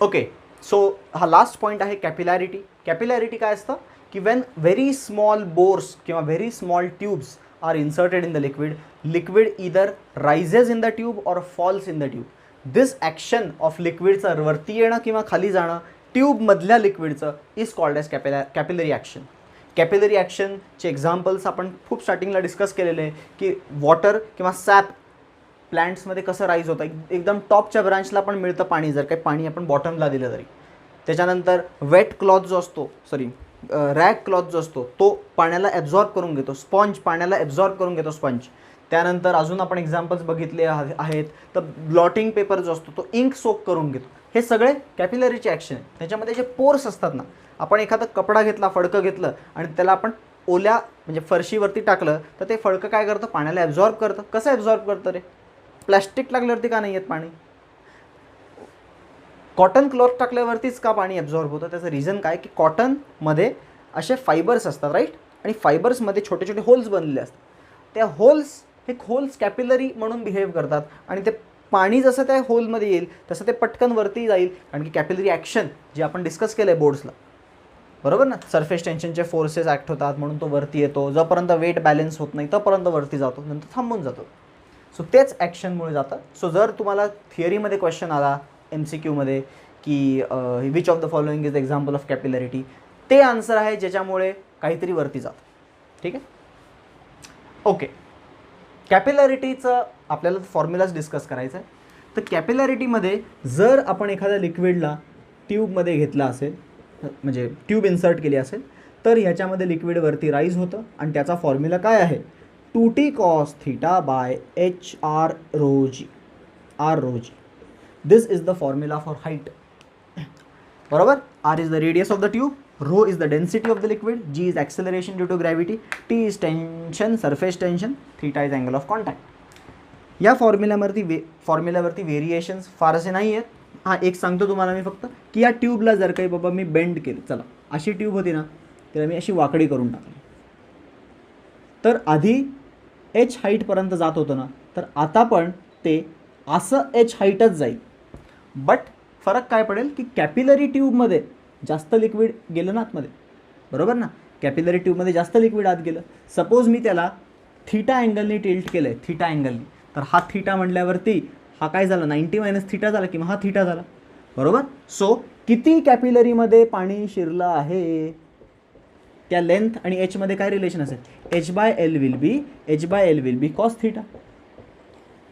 ओके, सो हा लास्ट पॉईंट आहे कॅपिलॅरिटी. कॅपिलॅरिटी काय असतं की वेन व्हेरी स्मॉल बोर्स किंवा very small tubes are inserted in the liquid either rises in the tube और falls in the tube. This action of लिक्विडचं वरती येणं किंवा खाली जाणं ट्यूबमधल्या लिक्विडचं is called as capillary action. Capillary ॲक्शनचे एक्झाम्पल्स आपण खूप स्टार्टिंगला डिस्कस केलेले आहे की वॉटर किंवा सॅप प्लांट्समध्ये कसं राईज होतं, एकदम टॉपच्या ब्रांचला पण मिळतं पाणी, जर काही पाणी आपण बॉटमला दिलं तरी. त्याच्यानंतर वेट क्लॉथ जो असतो, रॅग क्लॉथ जो असतो तो पाण्याला ॲब्झॉर्ब करून घेतो, स्पॉन्ज पाण्याला ॲब्झॉर्ब करून घेतो स्पंज. त्यानंतर अजून आपण एक्झाम्पल्स बघितले आहेत, तर ब्लॉटिंग पेपर जो असतो तो इंक सोक करून घेतो. हे सगळे कॅपिलरीचे ॲक्शन आहे. त्याच्यामध्ये जे पोर्स असतात ना, आपण एखादा कपडा घेतला, फडकं घेतलं आणि त्याला आपण ओल्या म्हणजे फरशीवरती टाकलं तर ते फडकं काय करतं? पाण्याला ॲब्झॉर्ब करतं. कसं ॲब्झॉर्ब करतं रे? प्लॅस्टिक टाकल्यावरती का नाही येत पाणी? कॉटन क्लॉथ टाकल्यावरतीच का पाणी ॲब्झॉर्ब होतं? त्याचं रिझन काय की कॉटनमध्ये असे फायबर्स असतात, राईट, आणि फायबर्समध्ये छोटे छोटे होल्स बनलेले असतात. त्या होल्स कॅपिलरी म्हणून बिहेव करतात आणि ते पाणी जसं त्या होलमध्ये येईल तसं ते पटकन वरती जाईल, कारण की कॅपिलरी ॲक्शन जे आपण डिस्कस केलं आहे बोर्ड्सला, बरोबर ना, सरफेस टेन्शनचे फोर्सेस ॲक्ट होतात म्हणून तो वरती येतो. जोपर्यंत वेट बॅलन्स होत नाही तोपर्यंत वरती जातो, नंतर थांबून जातो. सो तेच ॲक्शनमुळे जातं. सो जर तुम्हाला थिअरीमध्ये क्वेश्चन आला MCQमध्ये की which of the following is the example of capillarity, ते आन्सर आहे ज्याच्यामुळे काहीतरी वरती जातं. ठीक आहे, ओके. कॅपिलॅरिटीचं आपल्याला फॉर्म्युलाच डिस्कस करायचं आहे. तर कॅपिलॅरिटीमध्ये जर आपण एखाद्या लिक्विडला ट्यूबमध्ये घेतला असेल, म्हणजे ट्यूब इन्सर्ट केली असेल, तर ह्याच्यामध्ये लिक्विड वरती राईज होतं आणि त्याचा फॉर्म्युला काय आहे? 2t cos theta by HR rho g, R rho g. This is the formula for height. बरोबर? R is the radius of the tube, rho is the density of the liquid, g is acceleration due to gravity, t is tension, surface tension, theta is angle of contact. या फॉर्म्युल्यावरती variations फारसे नाही आहेत. हा एक सांगतो तुम्हाला मी फक्त की या ट्यूबला जर काही बाबा मी बेंड केलं, चला अशी ट्यूब होती ना, त्याला मी अशी वाकडी करून टाकली, तर आधी h हाईटपर्यंत जात होतं ना, तर आता पण ते असं h हाईटच जाईल. बट फरक काय पडेल की कॅपिलरी ट्यूबमध्ये जास्त लिक्विड गेलं ना आतमध्ये, बरोबर ना, कॅपिलरी ट्यूबमध्ये जास्त लिक्विड आत गेलं. सपोज मी त्याला थीटा अँगलनी टिल्ट केलं आहे, थीटा अँगलनी, तर हा थीटा म्हटल्यावरती हा काय झाला? 90 मायनस थीटा झाला किंवा हा थीटा झाला, बरोबर. सो किती कॅपिलरीमध्ये पाणी शिरलं आहे त्या लेंथ आणि एचमध्ये काय रिलेशन असेल? h/l will be cos theta,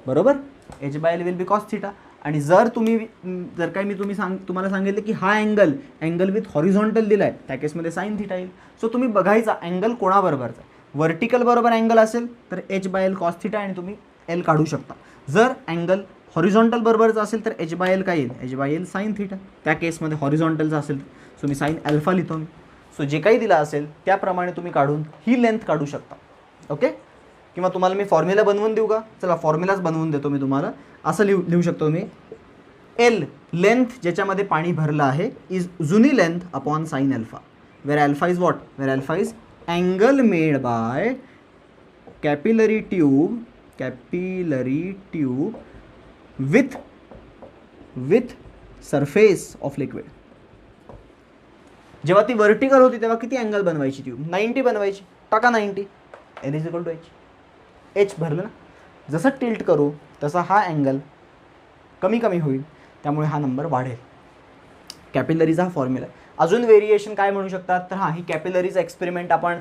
बरोबर. h/l will be cos theta. आणि जर काही मी तुम्हाला सांगितलं की हा अँगल विथ हॉरिझॉन्टल दिला आहे, त्या केसमध्ये साईन थीटा येईल. सो तुम्ही बघायचा अँगल कोणाबरोबरचा, व्हर्टिकल बरोबर अँगल असेल तर h/l कॉस थीटा आणि तुम्ही l काढू शकता. जर अँगल हॉरिझॉन्टल बरोबरचा असेल तर h/l काय येईल? h/l sine theta. त्या केसमध्ये हॉरिझॉन्टलचा असेल सो मी साईन अल्फा लिहितो मी. सो जे काही दिलं असेल त्याप्रमाणे तुम्ही काढून ही लेंथ काढू शकता, ओके. किंवा तुम्हाला मी फॉर्म्युला बनवून देऊ का? चला फॉर्म्युलाच बनवून देतो मी तुम्हाला. असं लिहू शकतो मी, एल लेंथ ज्याच्यामध्ये पाणी भरलं आहे इज जुनी length upon sine alpha, where alpha is what? Where alpha is angle made by capillary tube with surface of liquid. जेव्हा ती वर्टिकल होती तेव्हा किती अँगल बनवायची ट्यूब? 90 बनवायची. टाका 90, L is equal to H भरलं ना. जसं टिल्ट करू तसा हा अँगल कमी होईल, त्यामुळे हा नंबर वाढेल. कॅपिलरीचा हा फॉर्म्युला आहे. अजून व्हेरिएशन काय म्हणू शकतात? तर हां, ही कॅपिलरीचा एक्सपेरिमेंट आपण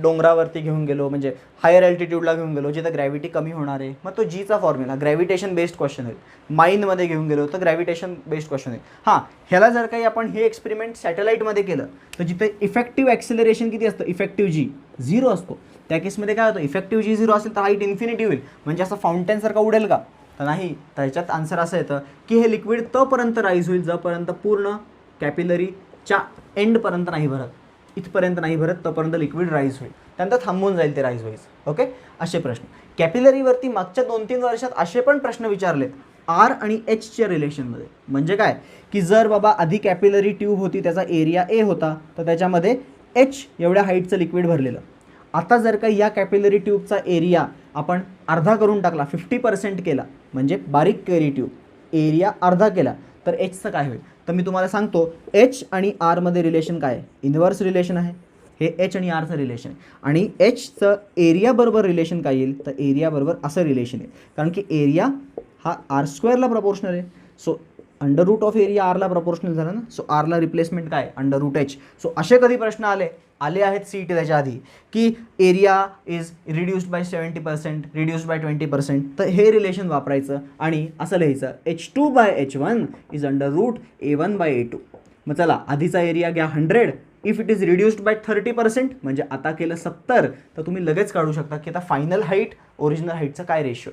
डोंगरावरती घेऊन गेलो, म्हणजे हायर अल्टिट्यूडला घेऊन गेलो जिथं ग्रॅव्हिटी कमी होणार आहे, मग तो जीचा फॉर्म्युला ग्रॅव्हिटेशन बेस्ड क्वेश्चन होईल. माइनमध्ये घेऊन गेलो तर ग्रॅव्हिटेशन बेस्ड क्वेश्चन होईल. हां, ह्याला जर काही आपण हे एक्सपेरिमेंट सॅटेलाईटमध्ये केलं तर जिथे इफेक्टिव्ह ॲक्सिलरेशन किती असतं? इफेक्टिव्ह जी 0 असतो. त्या केसमध्ये काय होतं? इफेक्टिव्ह जी 0 असेल तर हाईट इन्फिनिटी होईल, म्हणजे असं फाउंटेनसारखा उडेल का? तर नाही. त्याच्यात आन्सर असं येतं की हे लिक्विड तोपर्यंत राईज होईल जोपर्यंत पूर्ण कॅपिलरीच्या एंडपर्यंत नाही भरत, इथपर्यंत नाही भरत तोपर्यंत लिक्विड राईज होईल, त्यानंतर थांबून जाईल ते राईज व्हायचं. ओके, असे प्रश्न कॅपिलरीवरती मागच्या 2-3 वर्षात असे पण प्रश्न विचारलेत आर आणि एचच्या रिलेशनमध्ये. म्हणजे काय की जर बाबा आधी कॅपिलरी ट्यूब होती, त्याचा एरिया ए होता, तर त्याच्यामध्ये एच एवढ्या हाईटचं लिक्विड भरलेलं. आता जर का या कॅपिलरी ट्यूबचा एरिया आपण अर्धा करून टाकला, 50% केला, म्हणजे बारीक केली ट्यूब, एरिया अर्धा केला, तर एचचं काय होईल. तर मी तुम्हाला सांगतो एच आणि आरमध्ये रिलेशन काय आहे, इन्व्हर्स रिलेशन आहे. हे एच आणि आरचं रिलेशन आहे. आणि एचचं एरियाबरोबर रिलेशन काय येईल, तर एरियाबरोबर असं रिलेशन येईल, कारण की एरिया हा आर स्क्वेअरला प्रपोर्शनल आहे. So under root of area आरला प्रपोर्शनल झाला ना, सो आरला रिप्लेसमेंट काय, अंडर रूट एच. सो असे कधी प्रश्न आले आहेत CET त्याच्या आधी की area is reduced by 70%, reduced by 20%, तर हे रिलेशन वापरायचं आणि असं लिहायचं H2/H1 is under route A1/A2. मग चला, आधीचा एरिया घ्या 100, if it is reduced by 30%, म्हणजे आता केलं 70, तर तुम्ही लगेच काढू शकता की आता फायनल हाईट ओरिजिनल हाईटचा काय रेशो.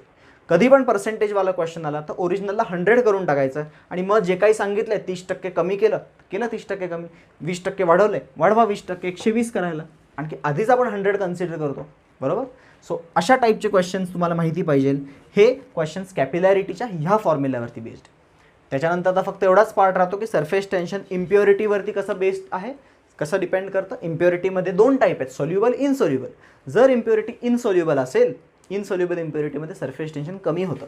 कधी पण पर्सेंटेजवाला क्वेश्चन आला तर ओरिजिनलला 100 करून टाकायचं आणि मग जे काही सांगितलं आहे 30% कमी केलं 30% कमी, 20% वाढवलं वाढवा 20%, 120 करायला, आणखी आधीच आपण 100 कन्सिडर करतो, बरोबर. सो अशा टाईपचे क्वेश्चन्स तुम्हाला माहिती पाहिजे. हे क्वेश्चन्स कॅपिलॅरिटीच्या ह्या फॉर्म्युल्यावरती बेस्ड. त्याच्यानंतर आता फक्त एवढाच पार्ट राहतो की सरफेस टेन्शन इम्प्युरिटीवरती कसं बेस्ड आहे, कसं डिपेंड करतं. इम्प्युरिटीमध्ये 2 टाईप आहेत, सोल्युबल, इनसोल्युबल. जर इम्प्युरिटी इनसोल्युबल असेल, इनसोल्युबल इम्प्युरिटीमध्ये सरफेस टेन्शन कमी होतं,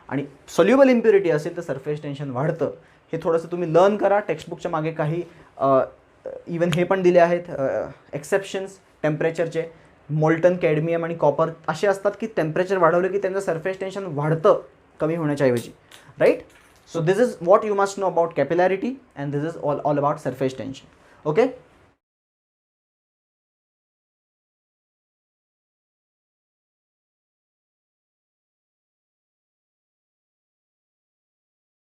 आणि सोल्युबल इम्प्युरिटी असेल तर सरफेस टेन्शन वाढतं. हे थोडंसं तुम्ही लर्न करा. टेक्स्टबुकच्या मागे काही इवन हे पण दिले आहेत एक्सेप्शन्स टेम्परेचरचे. मोल्टन, कॅडमियम आणि कॉपर असे असतात की टेम्परेचर वाढवलं की त्यांचं सरफेस टेन्शन वाढतं कमी होण्याच्या ऐवजी, right. So this is what you must know about capillarity and this is all about surface tension. Okay.